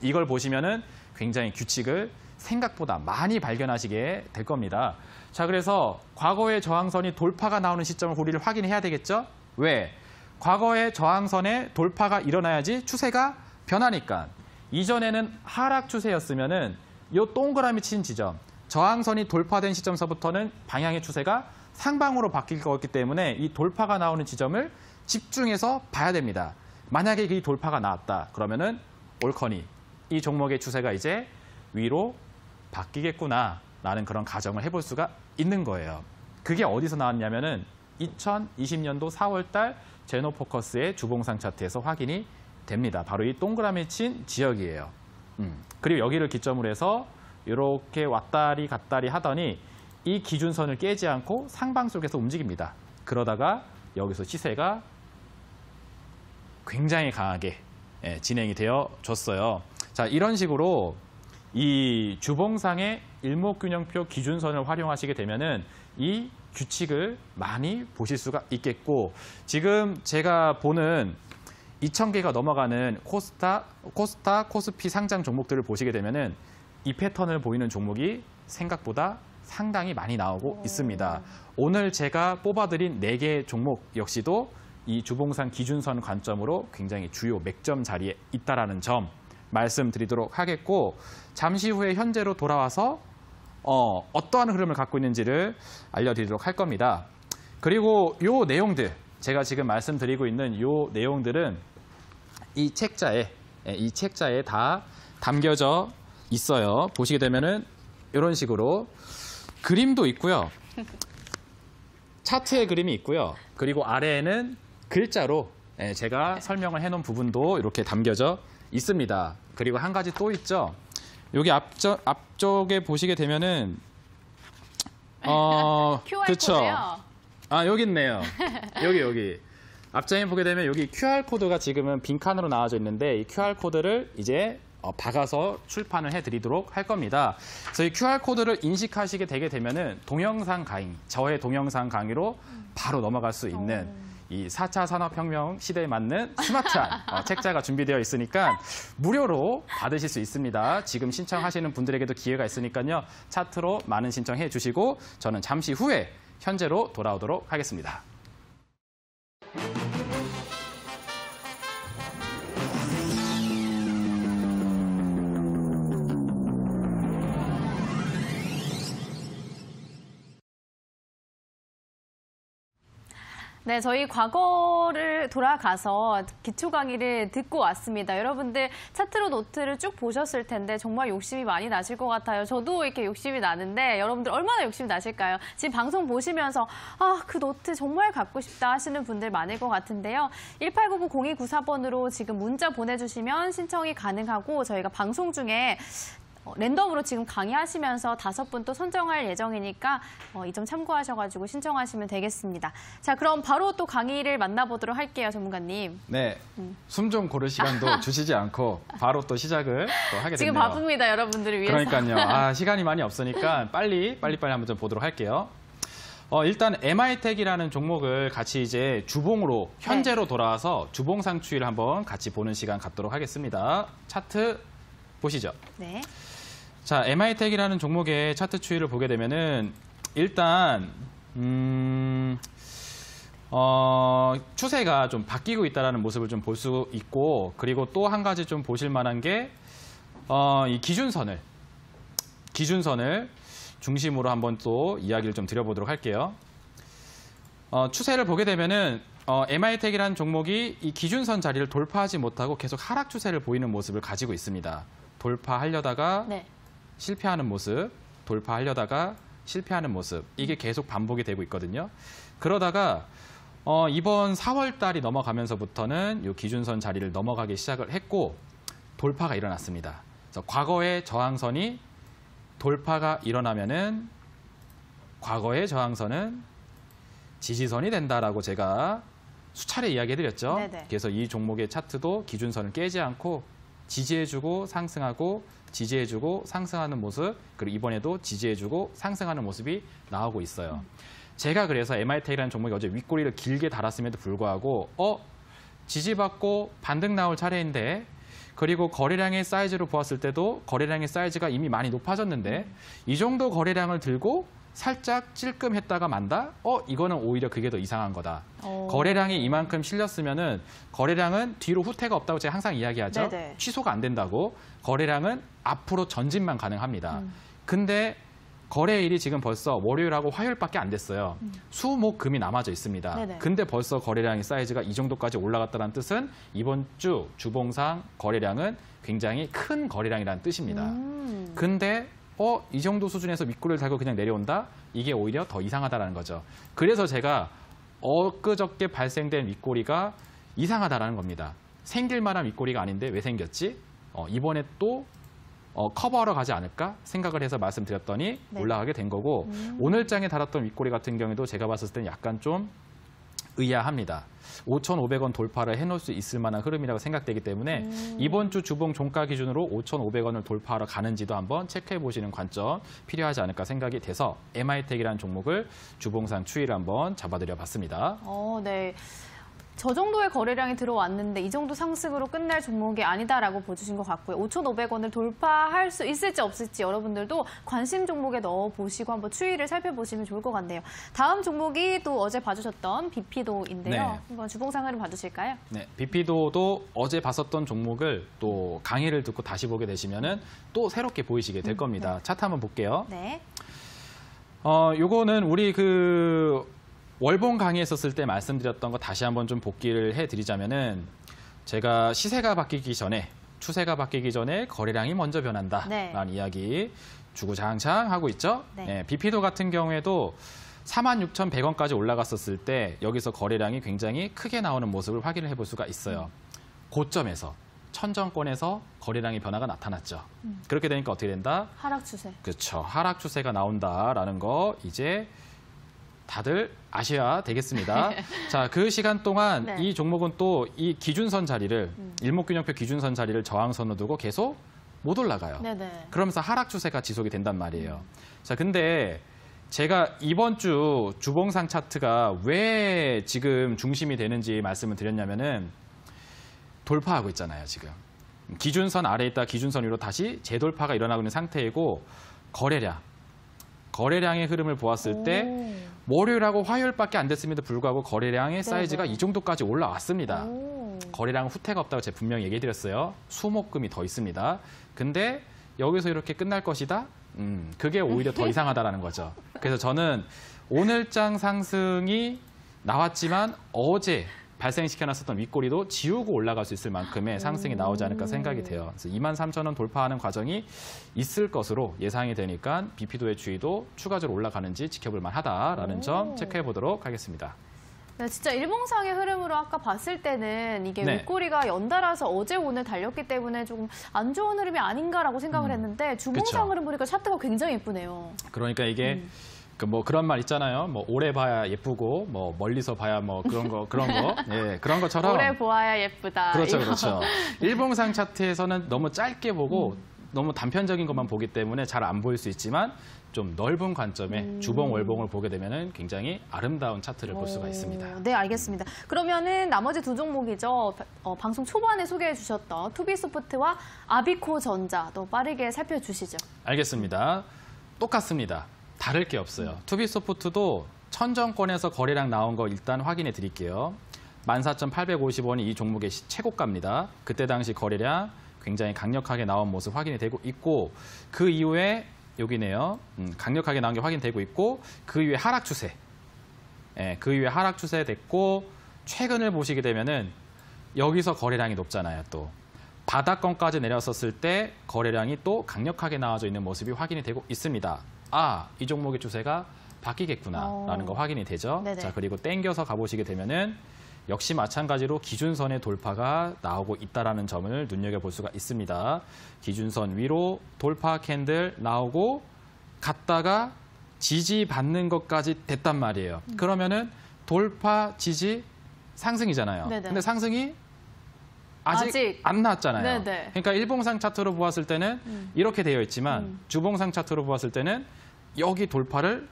이걸 보시면은 굉장히 규칙을 생각보다 많이 발견하시게 될 겁니다. 자, 그래서 과거의 저항선이 돌파가 나오는 시점을 우리를 확인해야 되겠죠? 왜? 과거의 저항선에 돌파가 일어나야지 추세가 변하니까. 이전에는 하락 추세였으면은 이 동그라미 친 지점, 저항선이 돌파된 시점서부터는 방향의 추세가 상방으로 바뀔 거기 때문에 이 돌파가 나오는 지점을 집중해서 봐야 됩니다. 만약에 이 돌파가 나왔다 그러면은 올커니 이 종목의 추세가 이제 위로 바뀌겠구나라는 그런 가정을 해볼 수가 있는 거예요. 그게 어디서 나왔냐면은 2020년도 4월달 제노포커스의 주봉상 차트에서 확인이 됩니다. 바로 이 동그라미 친 지역이에요. 그리고 여기를 기점으로 해서 이렇게 왔다리 갔다리 하더니 이 기준선을 깨지 않고 상방 속에서 움직입니다. 그러다가 여기서 시세가 굉장히 강하게 진행이 되어졌어요. 자, 이런 식으로 이 주봉상의 일목균형표 기준선을 활용하시게 되면은 이 규칙을 많이 보실 수가 있겠고, 지금 제가 보는 2,000개가 넘어가는 코스타, 코스피 상장 종목들을 보시게 되면은 이 패턴을 보이는 종목이 생각보다 상당히 많이 나오고 있습니다. 오늘 제가 뽑아드린 4개 종목 역시도 이 주봉상 기준선 관점으로 굉장히 주요 맥점 자리에 있다는 점 말씀드리도록 하겠고, 잠시 후에 현재로 돌아와서 어떠한 흐름을 갖고 있는지를 알려드리도록 할 겁니다. 그리고 요 내용들, 제가 지금 말씀드리고 있는 요 내용들은 이 책자에 다 담겨져 있어요. 보시게 되면은 이런 식으로 그림도 있고요. 차트의 그림이 있고요. 그리고 아래에는 글자로 제가 설명을 해놓은 부분도 이렇게 담겨져 있습니다. 그리고 한 가지 또 있죠. 여기 앞쪽에 보시게 되면은 QR 그쵸. 코드요. 여기 있네요. 여기. 앞장에 보게 되면 여기 QR코드가 지금은 빈칸으로 나와져 있는데 이 QR코드를 이제 박아서 출판을 해드리도록 할 겁니다. 그래서 이 QR코드를 인식하시게 되게 되면은 동영상 강의, 저의 동영상 강의로 바로 넘어갈 수 있는 이 4차 산업혁명 시대에 맞는 스마트한 책자가 준비되어 있으니까 무료로 받으실 수 있습니다. 지금 신청하시는 분들에게도 기회가 있으니까요. 차트로 많은 신청해 주시고 저는 잠시 후에 현재로 돌아오도록 하겠습니다. 네, 저희 과거를 돌아가서 기초 강의를 듣고 왔습니다. 여러분들 차트로 노트를 쭉 보셨을 텐데 정말 욕심이 많이 나실 것 같아요. 저도 이렇게 욕심이 나는데 여러분들 얼마나 욕심이 나실까요? 지금 방송 보시면서 그 노트 정말 갖고 싶다 하시는 분들 많을 것 같은데요. 18990-0294번으로 지금 문자 보내주시면 신청이 가능하고 저희가 방송 중에 랜덤으로 지금 강의하시면서 5분 또 선정할 예정이니까 이 점 참고하셔가지고 신청하시면 되겠습니다. 자, 그럼 바로 또 강의를 만나보도록 할게요, 전문가님. 네, 숨 좀 고를 시간도 주시지 않고 바로 또 시작을 또 하게 됐네요. 지금 바쁩니다, 여러분들을 위해서. 그러니까요. 시간이 많이 없으니까 빨리 한번 좀 보도록 할게요. 일단 MI텍이라는 종목을 같이 이제 주봉으로 현재로 돌아와서 주봉상 추이를 한번 같이 보는 시간 갖도록 하겠습니다. 차트 보시죠. 네. 자, MI텍이라는 종목의 차트 추이를 보게 되면은 일단 추세가 좀 바뀌고 있다는 모습을 좀 볼 수 있고, 그리고 또 한 가지 좀 보실 만한 게 이 기준선을 중심으로 한번 또 이야기를 좀 드려보도록 할게요. 추세를 보게 되면은 MI텍이라는 종목이 이 기준선 자리를 돌파하지 못하고 계속 하락 추세를 보이는 모습을 가지고 있습니다. 돌파하려다가 네. 실패하는 모습, 돌파하려다가 실패하는 모습, 이게 계속 반복이 되고 있거든요. 그러다가 이번 4월 달이 넘어가면서부터는 이 기준선 자리를 넘어가기 시작을 했고 돌파가 일어났습니다. 그래서 과거의 저항선이 돌파가 일어나면은 과거의 저항선은 지지선이 된다라고 제가 수차례 이야기해드렸죠. 네네. 그래서 이 종목의 차트도 기준선을 깨지 않고 지지해주고 상승하고 지지해주고 상승하는 모습, 그리고 이번에도 지지해주고 상승하는 모습이 나오고 있어요. 제가 그래서 MI텍이라는 종목이 어제 윗꼬리를 길게 달았음에도 불구하고 지지받고 반등 나올 차례인데, 그리고 거래량의 사이즈로 보았을 때도 거래량의 사이즈가 이미 많이 높아졌는데 이 정도 거래량을 들고 살짝 찔끔했다가 만다? 이거는 오히려 그게 더 이상한 거다. 거래량이 이만큼 실렸으면은 거래량은 뒤로 후퇴가 없다고 제가 항상 이야기하죠. 네네. 취소가 안 된다고. 거래량은 앞으로 전진만 가능합니다. 근데 거래일이 지금 벌써 월요일하고 화요일밖에 안 됐어요. 수, 목, 금이 남아져 있습니다. 네네. 근데 벌써 거래량의 사이즈가 이 정도까지 올라갔다는 뜻은 이번 주 주봉상 거래량은 굉장히 큰 거래량이라는 뜻입니다. 근데 이 정도 수준에서 윗꼬리를 달고 그냥 내려온다? 이게 오히려 더 이상하다는 거죠. 그래서 제가 엊그저께 발생된 윗꼬리가 이상하다는 겁니다. 생길 만한 윗꼬리가 아닌데 왜 생겼지? 이번에 또 커버하러 가지 않을까 생각을 해서 말씀드렸더니 네. 올라가게 된 거고, 오늘 장에 달았던 윗꼬리 같은 경우에도 제가 봤을 때는 약간 좀 의아합니다. 5,500원 돌파를 해놓을 수 있을 만한 흐름이라고 생각되기 때문에 이번 주 주봉 종가 기준으로 5,500원을 돌파하러 가는지도 한번 체크해 보시는 관점 필요하지 않을까 생각이 돼서 MI텍이라는 종목을 주봉상 추이를 한번 잡아드려 봤습니다. 네. 저 정도의 거래량이 들어왔는데 이 정도 상승으로 끝날 종목이 아니다라고 보여주신 것 같고요. 5,500원을 돌파할 수 있을지 없을지 여러분들도 관심 종목에 넣어보시고 한번 추이를 살펴보시면 좋을 것 같네요. 다음 종목이 또 어제 봐주셨던 비피도인데요. 네. 한번 주봉상을 봐주실까요? 네, 비피도도 어제 봤었던 종목을 또 강의를 듣고 다시 보게 되시면은 또 새롭게 보이시게 될 겁니다. 차트 한번 볼게요. 네. 요거는 우리 월봉 강의했었을 때 말씀드렸던 거 다시 한번 좀 복기를 해드리자면은 제가 시세가 바뀌기 전에, 추세가 바뀌기 전에 거래량이 먼저 변한다라는 네. 이야기 주구장창 하고 있죠. 네. 비피도 같은 경우에도 46,100원까지 올라갔었을 때 여기서 거래량이 굉장히 크게 나오는 모습을 확인을 해볼 수가 있어요. 고점에서, 천정권에서 거래량의 변화가 나타났죠. 그렇게 되니까 어떻게 된다? 하락 추세. 그렇죠. 하락 추세가 나온다라는 거 이제 다들 아셔야 되겠습니다. 자, 그 시간 동안 네. 이 종목은 또 이 기준선 자리를, 일목균형표 기준선 자리를 저항선으로 두고 계속 못 올라가요. 네네. 그러면서 하락 추세가 지속이 된단 말이에요. 자, 근데 제가 이번 주 주봉상 차트가 왜 지금 중심이 되는지 말씀을 드렸냐면은 돌파하고 있잖아요, 지금. 기준선 아래에 있다 기준선 위로 다시 재돌파가 일어나고 있는 상태이고, 거래량의 흐름을 보았을 때 월요일하고 화요일밖에 안 됐음에도 불구하고 거래량의 사이즈가 이 정도까지 올라왔습니다. 거래량은 후퇴가 없다고 제가 분명히 얘기해드렸어요. 수목금이 더 있습니다. 근데 여기서 이렇게 끝날 것이다? 그게 오히려 더 이상하다라는 거죠. 그래서 저는 오늘장 상승이 나왔지만 어제 발생시켜놨었던 윗꼬리도 지우고 올라갈 수 있을 만큼의 상승이 나오지 않을까 생각이 돼요. 그래서 23,000원 돌파하는 과정이 있을 것으로 예상이 되니까 비피도의 주의도 추가적으로 올라가는지 지켜볼 만하다라는 점 체크해 보도록 하겠습니다. 네, 진짜 일봉상의 흐름으로 아까 봤을 때는 이게 네. 윗꼬리가 연달아서 어제 오늘 달렸기 때문에 조금 안 좋은 흐름이 아닌가라고 생각을 했는데 주봉상 그쵸. 흐름 보니까 차트가 굉장히 예쁘네요. 그러니까 이게 뭐 그런 말 있잖아요. 뭐 오래 봐야 예쁘고 뭐 멀리서 봐야 뭐 그런 거 예, 그런 것처럼 오래 보아야 예쁘다. 그렇죠, 이거. 그렇죠. 일봉상 차트에서는 너무 짧게 보고 너무 단편적인 것만 보기 때문에 잘 안 보일 수 있지만 좀 넓은 관점에 주봉, 월봉을 보게 되면은 굉장히 아름다운 차트를 볼 수가 있습니다. 네, 알겠습니다. 그러면은 나머지 두 종목이죠. 방송 초반에 소개해 주셨던 투비소프트와 아비코 전자 또 빠르게 살펴주시죠. 알겠습니다. 똑같습니다. 다를 게 없어요. 투비소프트도 천정권에서 거래량 나온 거 일단 확인해 드릴게요. 14,850원이 이 종목의 최고가입니다. 그때 당시 거래량 굉장히 강력하게 나온 모습 확인이 되고 있고 그 이후에 여기네요. 강력하게 나온 게 확인되고 있고 그 이후에 하락 추세. 예, 그 이후에 하락 추세 됐고 최근을 보시게 되면은 여기서 거래량이 높잖아요. 또 바닥권까지 내렸었을 때 거래량이 또 강력하게 나와져 있는 모습이 확인이 되고 있습니다. 아, 이 종목의 추세가 바뀌겠구나라는 거 확인이 되죠. 네네. 자, 그리고 땡겨서 가보시게 되면은 역시 마찬가지로 기준선의 돌파가 나오고 있다는 점을 눈여겨볼 수가 있습니다. 기준선 위로 돌파 캔들 나오고 갔다가 지지받는 것까지 됐단 말이에요. 그러면은 돌파, 지지, 상승이잖아요. 네네. 근데 상승이 아직 안 나왔잖아요. 네네. 그러니까 일봉상 차트로 보았을 때는 이렇게 되어 있지만 주봉상 차트로 보았을 때는 여기 돌파를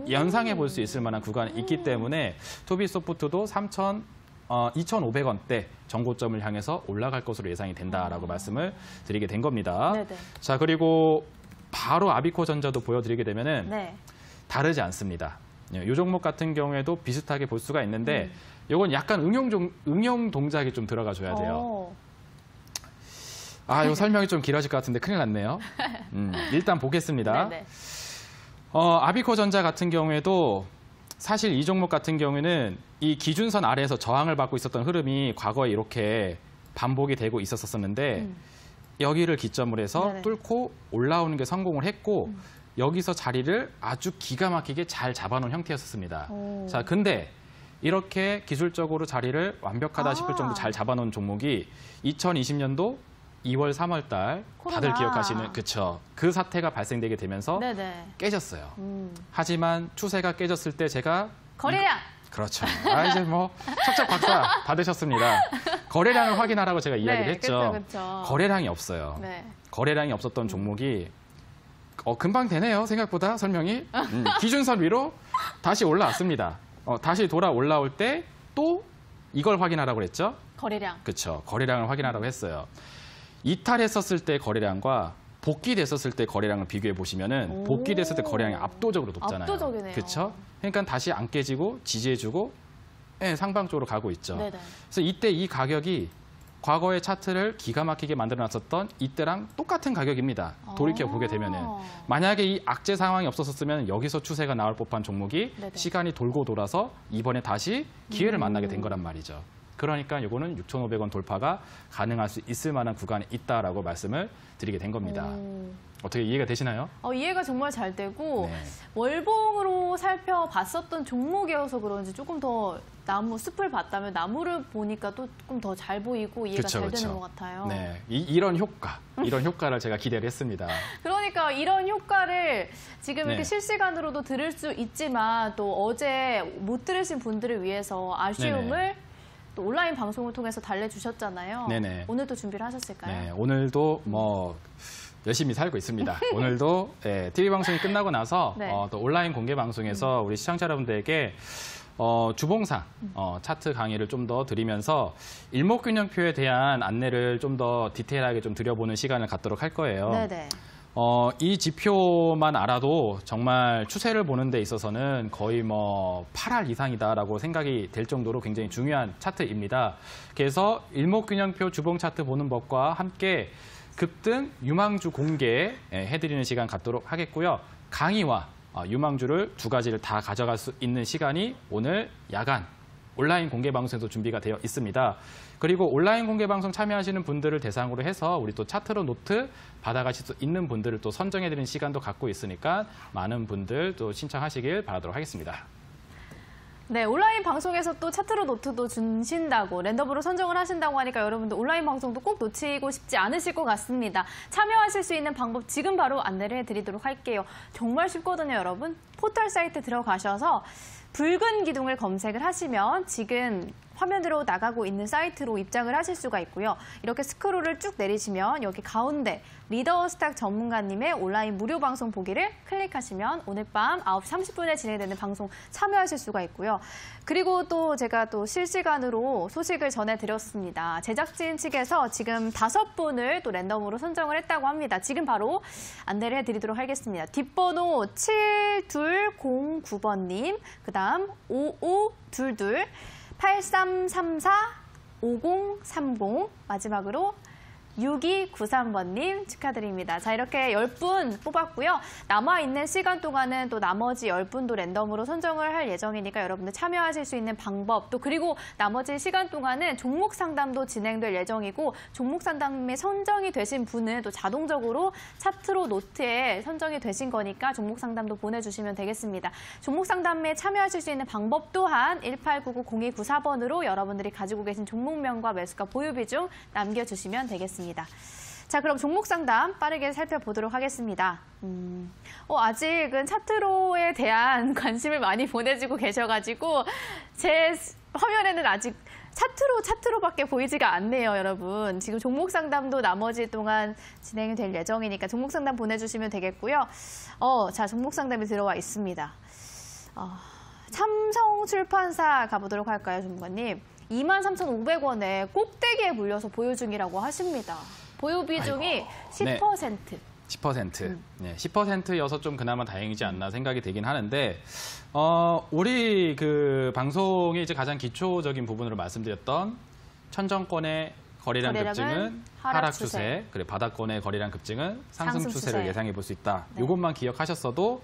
연상해 볼 수 있을 만한 구간이 있기 때문에 투비소프트도 2,500원대 정고점을 향해서 올라갈 것으로 예상이 된다라고 말씀을 드리게 된 겁니다. 네네. 자, 그리고 바로 아비코 전자도 보여드리게 되면은 네. 다르지 않습니다. 이 종목 같은 경우에도 비슷하게 볼 수가 있는데 이건 약간 응용 동작이 좀 들어가 줘야 돼요. 아, 이 설명이 좀 길어질 것 같은데 큰일 났네요. 일단 보겠습니다. 네네. 아비코 전자 같은 경우에도 사실 이 종목 같은 경우에는 이 기준선 아래에서 저항을 받고 있었던 흐름이 과거에 이렇게 반복이 되고 있었었는데 여기를 기점으로 해서 네네. 뚫고 올라오는 게 성공을 했고 여기서 자리를 아주 기가 막히게 잘 잡아놓은 형태였었습니다. 자, 근데 이렇게 기술적으로 자리를 완벽하다 싶을 정도 잘 잡아놓은 종목이 2020년도 2월, 3월 달 다들 코로나. 기억하시는 그쵸. 그 사태가 발생되게 되면서 네네. 깨졌어요. 하지만 추세가 깨졌을 때 제가 거래량. 그렇죠. 아, 이제 뭐 척척 박사 받으셨습니다. 거래량을 확인하라고 제가 이야기를 했죠. 그쵸. 거래량이 없어요. 네. 거래량이 없었던 종목이 금방 되네요. 생각보다 설명이. 기준선 위로 다시 올라왔습니다. 다시 돌아 올라올 때 또 이걸 확인하라고 그랬죠. 거래량. 그렇죠. 거래량을 확인하라고 했어요. 이탈했었을 때 거래량과 복귀됐었을 때 거래량을 비교해 보시면은 복귀됐을 때 거래량이 압도적으로 높잖아요. 압도적이네요. 그렇죠? 그러니까 다시 안 깨지고 지지해주고 상방 쪽으로 가고 있죠. 네네. 그래서 이때 이 가격이 과거의 차트를 기가 막히게 만들어놨었던 이때랑 똑같은 가격입니다. 돌이켜 보게 되면은 만약에 이 악재 상황이 없었으면 여기서 추세가 나올 법한 종목이 네네. 시간이 돌고 돌아서 이번에 다시 기회를 만나게 된 거란 말이죠. 그러니까 이거는 6,500원 돌파가 가능할 수 있을 만한 구간이 있다라고 말씀을 드리게 된 겁니다. 어떻게 이해가 되시나요? 이해가 정말 잘 되고 네. 월봉으로 살펴봤었던 종목이어서 그런지 조금 더 나무 숲을 봤다면 나무를 보니까 또 조금 더 잘 보이고 이해가 그쵸, 잘 그쵸. 되는 것 같아요. 네, 이런 효과를 제가 기대를 했습니다. 그러니까 이런 효과를 지금 네. 이렇게 실시간으로도 들을 수 있지만 또 어제 못 들으신 분들을 위해서 아쉬움을 네네. 또 온라인 방송을 통해서 달래주셨잖아요. 네네. 오늘도 준비를 하셨을까요? 네, 오늘도 뭐 열심히 살고 있습니다. 오늘도 TV 방송이 끝나고 나서 네. 또 온라인 공개 방송에서 우리 시청자 여러분들에게 주봉상 차트 강의를 좀 더 드리면서 일목균형표에 대한 안내를 좀 더 디테일하게 좀 드려보는 시간을 갖도록 할 거예요. 네네. 이 지표만 알아도 정말 추세를 보는 데 있어서는 거의 뭐 8할 이상이다라고 생각이 될 정도로 굉장히 중요한 차트입니다. 그래서 일목균형표 주봉 차트 보는 법과 함께 급등 유망주 공개해드리는 시간 갖도록 하겠고요. 강의와 유망주를 두 가지를 다 가져갈 수 있는 시간이 오늘 야간 온라인 공개 방송에도 준비가 되어 있습니다. 그리고 온라인 공개 방송 참여하시는 분들을 대상으로 해서 우리 또 차트로 노트 받아가실 수 있는 분들을 또 선정해드리는 시간도 갖고 있으니까 많은 분들 또 신청하시길 바라도록 하겠습니다. 네, 온라인 방송에서 또 차트로 노트도 주신다고 랜덤으로 선정을 하신다고 하니까 여러분들 온라인 방송도 꼭 놓치고 싶지 않으실 것 같습니다. 참여하실 수 있는 방법 지금 바로 안내를 해드리도록 할게요. 정말 쉽거든요, 여러분. 포털 사이트 들어가셔서 붉은 기둥을 검색을 하시면 지금 화면으로 나가고 있는 사이트로 입장을 하실 수가 있고요. 이렇게 스크롤을 쭉 내리시면 여기 가운데 리더스탁 전문가님의 온라인 무료 방송 보기를 클릭하시면 오늘 밤 9시 30분에 진행되는 방송 참여하실 수가 있고요. 그리고 또 제가 또 실시간으로 소식을 전해드렸습니다. 제작진 측에서 지금 5분을 또 랜덤으로 선정을 했다고 합니다. 지금 바로 안내를 해드리도록 하겠습니다. 뒷번호 7209번님, 그다음 5522, 8334-5030, 마지막으로 6293번님 축하드립니다. 자, 이렇게 10분 뽑았고요. 남아있는 시간 동안은 또 나머지 10분도 랜덤으로 선정을 할 예정이니까 여러분들 참여하실 수 있는 방법, 또 그리고 나머지 시간 동안은 종목 상담도 진행될 예정이고 종목 상담에 선정이 되신 분은 또 자동적으로 차트로 노트에 선정이 되신 거니까 종목 상담도 보내주시면 되겠습니다. 종목 상담에 참여하실 수 있는 방법 또한 1899-0294번으로 여러분들이 가지고 계신 종목명과 매수가 보유 비중 남겨주시면 되겠습니다. 자, 그럼 종목 상담 빠르게 살펴보도록 하겠습니다. 아직은 차트로에 대한 관심을 많이 보내주고 계셔가지고 제 화면에는 아직 차트로밖에 보이지가 않네요, 여러분. 지금 종목 상담도 나머지 동안 진행이 될 예정이니까 종목 상담 보내주시면 되겠고요. 자, 종목 상담이 들어와 있습니다. 삼성출판사 가보도록 할까요, 전문가님? 23,500원에 꼭대기에 물려서 보유 중이라고 하십니다. 보유 비중이 10%. 네. 10%. 네, 10%여서 좀 그나마 다행이지 않나 생각이 되긴 하는데, 우리 그 방송의 이제 가장 기초적인 부분으로 말씀드렸던 천정권의 거래량 급증은 하락 추세, 그리고 바닥권의 거래량 급증은 상승 추세를 예상해 볼 수 있다. 네. 이것만 기억하셨어도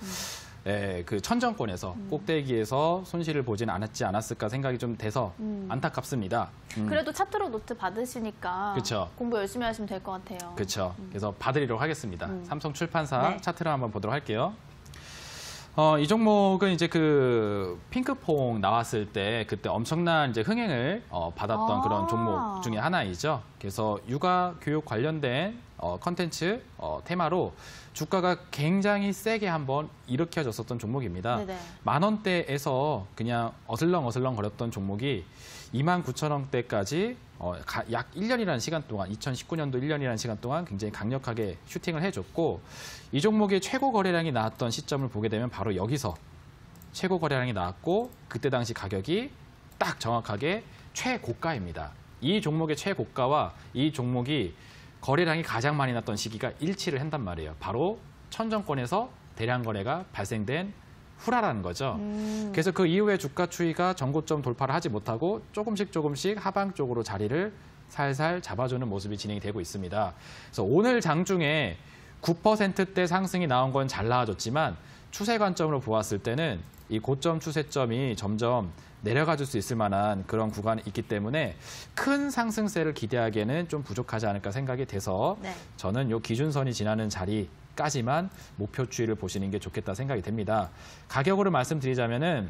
그 천정권에서 꼭대기에서 손실을 보진 않았을까 생각이 좀 돼서 안타깝습니다. 그래도 차트로 노트 받으시니까 그쵸. 공부 열심히 하시면 될 것 같아요. 그렇죠. 그래서 봐드리도록 하겠습니다. 삼성출판사 네. 차트를 한번 보도록 할게요. 이 종목은 이제 그 핑크퐁 나왔을 때 그때 엄청난 이제 흥행을 받았던 그런 종목 중에 하나이죠. 그래서 육아 교육 관련된 컨텐츠 테마로 주가가 굉장히 세게 한번 일으켜졌었던 종목입니다. 네네. 10,000원대에서 그냥 어슬렁어슬렁 거렸던 종목이 29,000원대까지 약 1년이라는 시간 동안, 2019년도 1년이라는 시간 동안 굉장히 강력하게 슈팅을 해줬고, 이 종목의 최고 거래량이 나왔던 시점을 보게 되면 바로 여기서 최고 거래량이 나왔고, 그때 당시 가격이 딱 정확하게 최고가입니다. 이 종목의 최고가와 이 종목이 거래량이 가장 많이 났던 시기가 일치를 한단 말이에요. 바로 천정권에서 대량 거래가 발생된 후라라는 거죠. 그래서 그 이후에 주가 추이가 전고점 돌파를 하지 못하고 조금씩 하방 쪽으로 자리를 살살 잡아주는 모습이 진행이 되고 있습니다. 그래서 오늘 장중에 9%대 상승이 나온 건 잘 나와줬지만 추세 관점으로 보았을 때는 이 고점 추세점이 점점 내려가 줄 수 있을 만한 그런 구간이 있기 때문에 큰 상승세를 기대하기에는 좀 부족하지 않을까 생각이 돼서 네. 저는 이 기준선이 지나는 자리까지만 목표 추이를 보시는 게 좋겠다 생각이 됩니다. 가격으로 말씀드리자면은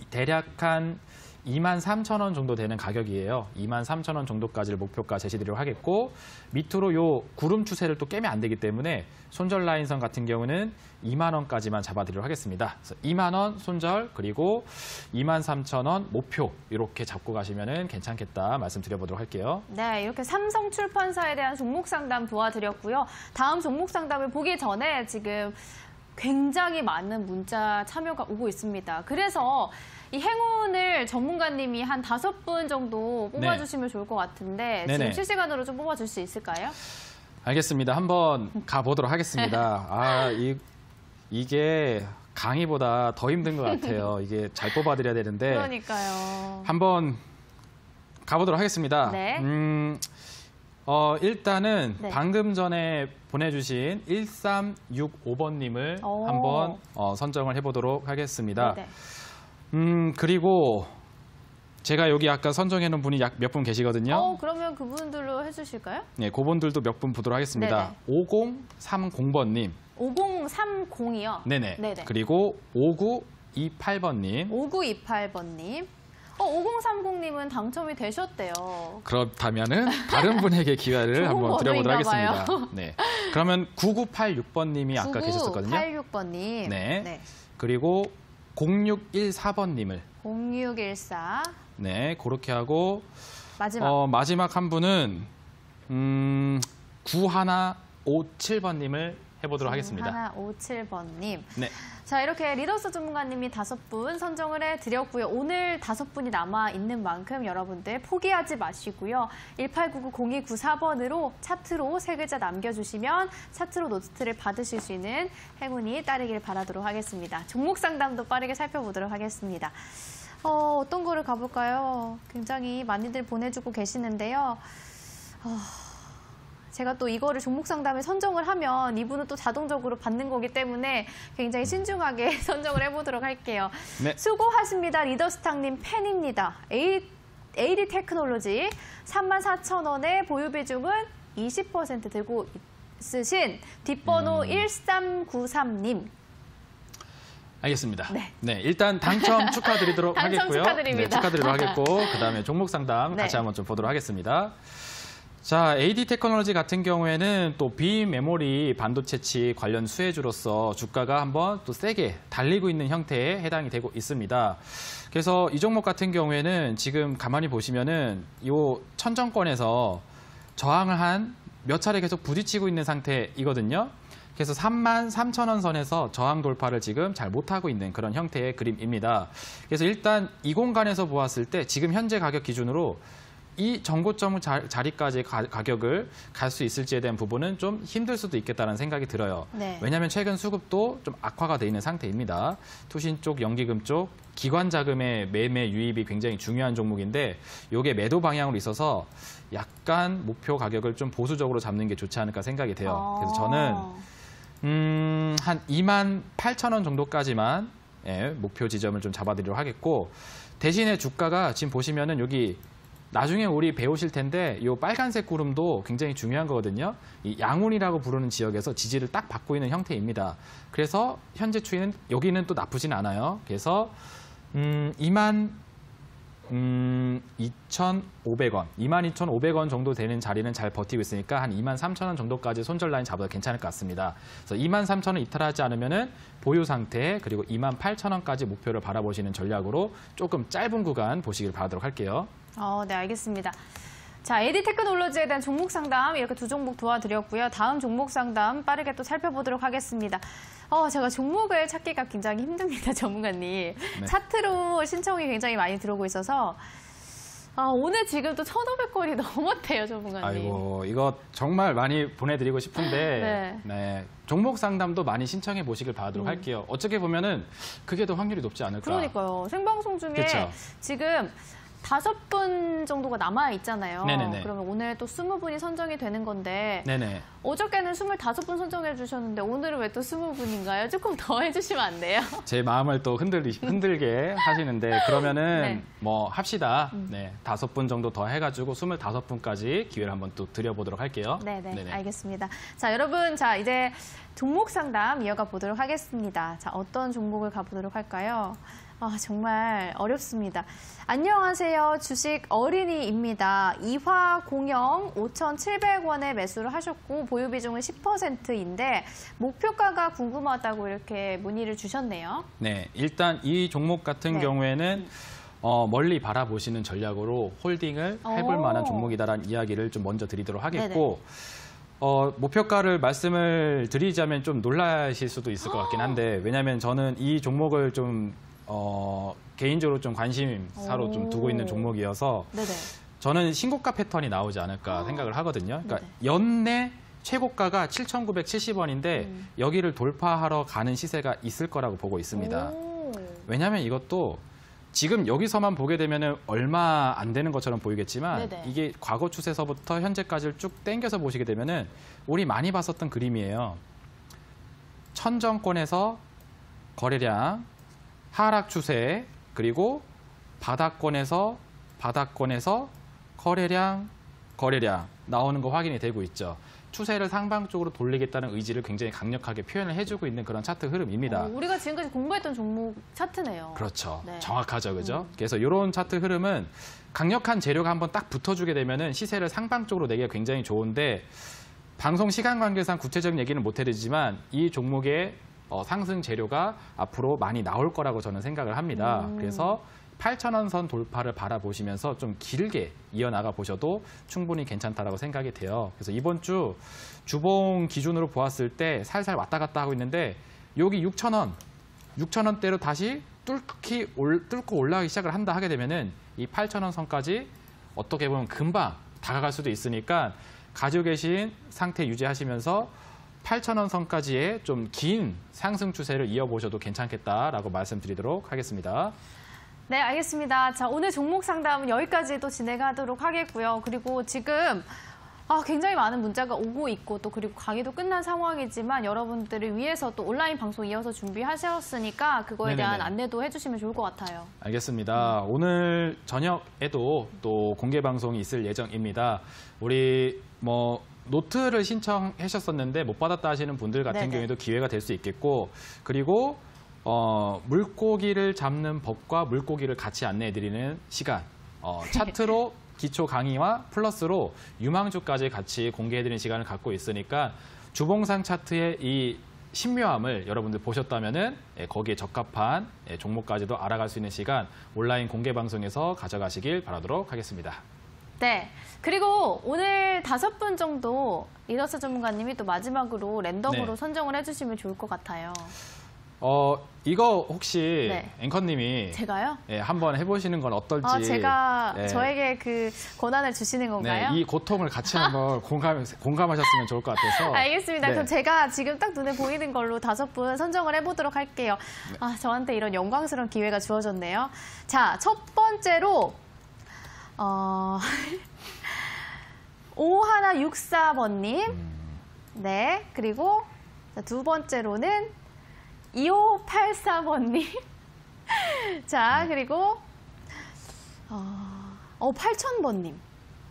대략 한 23,000원 정도 되는 가격이에요. 23,000원 정도까지를 목표가 제시드리도록 하겠고, 밑으로 요 구름 추세를 또 깨면 안 되기 때문에 손절 라인선 같은 경우는 2만 원까지만 잡아드리도록 하겠습니다. 그래서 2만 원 손절, 그리고 23,000원 목표 이렇게 잡고 가시면 괜찮겠다 말씀드려보도록 할게요. 네, 이렇게 삼성출판사에 대한 종목 상담 도와드렸고요. 다음 종목 상담을 보기 전에 지금 굉장히 많은 문자 참여가 오고 있습니다. 그래서 이 행운을 전문가님이 한 5분 정도 뽑아주시면 좋을 것 같은데 지금 네네. 실시간으로 좀 뽑아줄 수 있을까요? 알겠습니다. 한번 가보도록 하겠습니다. 이게 강의보다 더 힘든 것 같아요. 이게 잘 뽑아드려야 되는데 그러니까요. 한번 가보도록 하겠습니다. 네. 일단은 네. 방금 전에 보내주신 1365번님을 오. 한번 선정을 해보도록 하겠습니다. 네네. 그리고 제가 여기 아까 선정해 놓은 분이 약 몇 분 계시거든요. 그러면 그분들로 해주실까요? 네, 그분들도 몇 분 보도록 하겠습니다. 5030번님. 5030이요? 네네. 네네. 그리고 5928번님. 5928번님. 5030님은 당첨이 되셨대요. 그렇다면은 다른 분에게 기회를 한번 드려보도록 하겠습니다. 봐요. 네. 그러면 9986번님이 아까 계셨었거든요. 9986번님. 네. 그리고 0614번님을. 0614. 네, 그렇게 하고 마지막 한 분은 9157번님을 해보도록 하겠습니다. 9157번님. 네. 자, 이렇게 리더스 전문가님이 5분 선정을 해드렸고요. 오늘 5분이 남아있는 만큼 여러분들 포기하지 마시고요. 1899-0294번으로 차트로 3글자 남겨주시면 차트로 노트를 받으실 수 있는 행운이 따르길 바라도록 하겠습니다. 종목 상담도 빠르게 살펴보도록 하겠습니다. 어떤 거를 가볼까요? 굉장히 많이들 보내주고 계시는데요. 제가 또 이거를 종목 상담에 선정을 하면 이분은 또 자동적으로 받는 거기 때문에 굉장히 신중하게 선정을 해보도록 할게요. 네. 수고하십니다. 리더스탁님 팬입니다. AD 테크놀로지 34,000원의 보유 비중은 20% 들고 있으신 뒷번호 1393님. 알겠습니다. 네. 네, 일단 당첨 축하드리도록 당첨 하겠고요. 축하드립니다. 네, 축하드리도록 하겠고 그다음에 종목 상담 네. 같이 한번 좀 보도록 하겠습니다. 자, AD 테크놀로지 같은 경우에는 또 비메모리 반도체치 관련 수혜주로서 주가가 한번 또 세게 달리고 있는 형태에 해당이 되고 있습니다. 그래서 이 종목 같은 경우에는 지금 가만히 보시면은 이 천정권에서 저항을 한 몇 차례 계속 부딪히고 있는 상태이거든요. 그래서 33,000원 선에서 저항 돌파를 지금 잘 못하고 있는 그런 형태의 그림입니다. 그래서 일단 이 공간에서 보았을 때 지금 현재 가격 기준으로 이 정고점 자리까지 가격을 갈 수 있을지에 대한 부분은 좀 힘들 수도 있겠다는 생각이 들어요. 네. 왜냐하면 최근 수급도 좀 악화가 돼 있는 상태입니다. 투신 쪽, 연기금 쪽, 기관 자금의 매매 유입이 굉장히 중요한 종목인데 이게 매도 방향으로 있어서 약간 목표 가격을 좀 보수적으로 잡는 게 좋지 않을까 생각이 돼요. 그래서 저는 한 28,000원 정도까지만 목표 지점을 좀 잡아드리도록 하겠고 대신에 주가가 지금 보시면은 여기 나중에 우리 배우실 텐데 이 빨간색 구름도 굉장히 중요한 거거든요. 이 양운이라고 부르는 지역에서 지지를 딱 받고 있는 형태입니다. 그래서 현재 추이는 여기는 또 나쁘진 않아요. 그래서 22,500원, 22,500원 정도 되는 자리는 잘 버티고 있으니까 한 23,000원 정도까지 손절 라인 잡아도 괜찮을 것 같습니다. 그래서 23,000원 이탈하지 않으면은 보유 상태 그리고 28,000원까지 목표를 바라보시는 전략으로 조금 짧은 구간 보시길 바라도록 할게요. 네, 알겠습니다. 자, AD 테크놀로지에 대한 종목 상담 이렇게 2종목 도와드렸고요. 다음 종목 상담 빠르게 또 살펴보도록 하겠습니다. 제가 종목을 찾기가 굉장히 힘듭니다, 전문가님. 네. 차트로 신청이 굉장히 많이 들어오고 있어서 오늘 지금 또 1,500건이 넘었대요, 전문가님. 아이고, 이거 정말 많이 보내드리고 싶은데 네, 종목 상담도 많이 신청해 보시길 바라도록 할게요. 어떻게 보면은 그게 더 확률이 높지 않을까. 그러니까요. 생방송 중에 그쵸? 지금 5분 정도가 남아 있잖아요. 네네네. 그러면 오늘 또 20분이 선정이 되는 건데 네네. 어저께는 25분 선정해 주셨는데 오늘은 왜 또 20분인가요? 조금 더 해주시면 안 돼요? 제 마음을 또 흔들게 하시는데 그러면은 네. 뭐 합시다. 네, 5분 정도 더 해가지고 25분까지 기회를 한번 또 드려보도록 할게요. 네네, 알겠습니다. 자, 여러분, 자 이제 종목 상담 이어가 보도록 하겠습니다. 자, 어떤 종목을 가보도록 할까요? 정말 어렵습니다. 안녕하세요. 주식 어린이입니다. 이화공영 5,700원에 매수를 하셨고 보유 비중은 10%인데 목표가가 궁금하다고 이렇게 문의를 주셨네요. 네, 일단 이 종목 같은 경우에는 멀리 바라보시는 전략으로 홀딩을 해볼 만한 종목이다라는 이야기를 좀 먼저 드리도록 하겠고 목표가를 말씀을 드리자면 좀 놀라실 수도 있을 것 같긴 한데 왜냐하면 저는 이 종목을 좀 개인적으로 좀 관심사로 좀 두고 있는 종목이어서 저는 신고가 패턴이 나오지 않을까 생각을 하거든요. 그러니까 연내 최고가가 7,970원인데 여기를 돌파하러 가는 시세가 있을 거라고 보고 있습니다. 왜냐하면 이것도 지금 여기서만 보게 되면 얼마 안 되는 것처럼 보이겠지만 이게 과거 추세서부터 현재까지를 쭉 당겨서 보시게 되면 우리 많이 봤었던 그림이에요. 천정권에서 거래량 하락 추세 그리고 바닥권에서 바닥권에서 거래량 나오는 거 확인이 되고 있죠. 추세를 상방 쪽으로 돌리겠다는 의지를 굉장히 강력하게 표현을 해주고 있는 그런 차트 흐름입니다. 우리가 지금까지 공부했던 종목 차트네요. 그렇죠. 네. 정확하죠. 그죠? 그래서 이런 차트 흐름은 강력한 재료가 한번 딱 붙어주게 되면은 시세를 상방 쪽으로 내기가 굉장히 좋은데 방송 시간 관계상 구체적인 얘기는 못 해드리지만 이 종목의 상승 재료가 앞으로 많이 나올 거라고 저는 생각을 합니다. 그래서 8,000원 선 돌파를 바라보시면서 좀 길게 이어나가 보셔도 충분히 괜찮다라고 생각이 돼요. 그래서 이번 주 주봉 기준으로 보았을 때 살살 왔다 갔다 하고 있는데 여기 6,000원대로 다시 뚫고 올라가기 시작을 하게 되면은 이 8,000원 선까지 어떻게 보면 금방 다가갈 수도 있으니까 가지고 계신 상태 유지하시면서 8,000원 선까지의 좀 긴 상승 추세를 이어보셔도 괜찮겠다라고 말씀드리도록 하겠습니다. 네, 알겠습니다. 자, 오늘 종목 상담은 여기까지 또 진행하도록 하겠고요. 그리고 지금 굉장히 많은 문자가 오고 있고 또 그리고 강의도 끝난 상황이지만 여러분들을 위해서 또 온라인 방송 이어서 준비하셨으니까 그거에 네네네. 대한 안내도 해주시면 좋을 것 같아요. 알겠습니다. 오늘 저녁에도 또 공개 방송이 있을 예정입니다. 우리 노트를 신청하셨었는데 못 받았다 하시는 분들 같은 네네. 경우에도 기회가 될 수 있겠고 그리고 물고기를 잡는 법과 물고기를 같이 안내해드리는 시간 차트로 기초 강의와 플러스로 유망주까지 같이 공개해드리는 시간을 갖고 있으니까 주봉상 차트의 이 신묘함을 여러분들 보셨다면은 거기에 적합한 종목까지도 알아갈 수 있는 시간 온라인 공개 방송에서 가져가시길 바라도록 하겠습니다. 네. 그리고 오늘 5분 정도 리더스 전문가님이 또 마지막으로 랜덤으로 네. 선정을 해주시면 좋을 것 같아요. 이거 혹시 네. 앵커님이 제가요? 한번 해보시는 건 어떨지. 제가 네. 저에게 그 권한을 주시는 건가요? 네, 이 고통을 같이 한번 공감하셨으면 좋을 것 같아서. 알겠습니다. 네. 그럼 제가 지금 딱 눈에 보이는 걸로 5분 선정을 해보도록 할게요. 저한테 이런 영광스러운 기회가 주어졌네요. 자, 첫 번째로 5164번님. 네, 그리고 두 번째로는 2584번님. 자, 그리고 8000번님.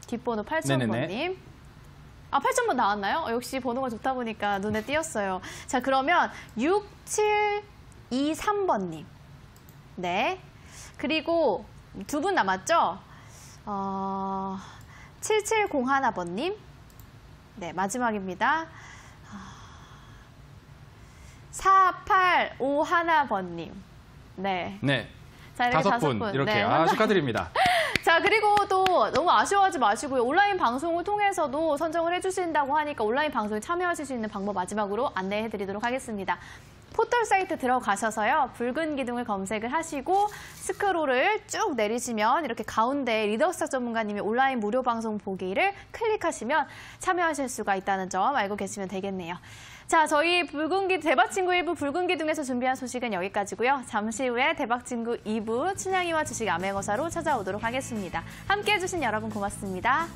뒷번호 8000번님. 8000번 나왔나요? 역시 번호가 좋다 보니까 눈에 띄었어요. 자, 그러면 6723번님. 네. 그리고 두 분 남았죠? 7701번님. 네, 마지막입니다. 4851번님. 네. 네. 자, 이렇게 5분 이렇게 네, 축하드립니다. 자, 그리고 또 너무 아쉬워하지 마시고요. 온라인 방송을 통해서도 선정을 해주신다고 하니까 온라인 방송에 참여하실 수 있는 방법 마지막으로 안내해드리도록 하겠습니다. 포털 사이트 들어가셔서요. 붉은 기둥을 검색을 하시고 스크롤을 쭉 내리시면 이렇게 가운데 리더스탁 전문가님의 온라인 무료 방송 보기를 클릭하시면 참여하실 수가 있다는 점 알고 계시면 되겠네요. 자, 저희 대박친구 1부 붉은 기둥에서 준비한 소식은 여기까지고요. 잠시 후에 대박친구 2부 춘향이와 주식 암행어사로 찾아오도록 하겠습니다. 함께해 주신 여러분 고맙습니다.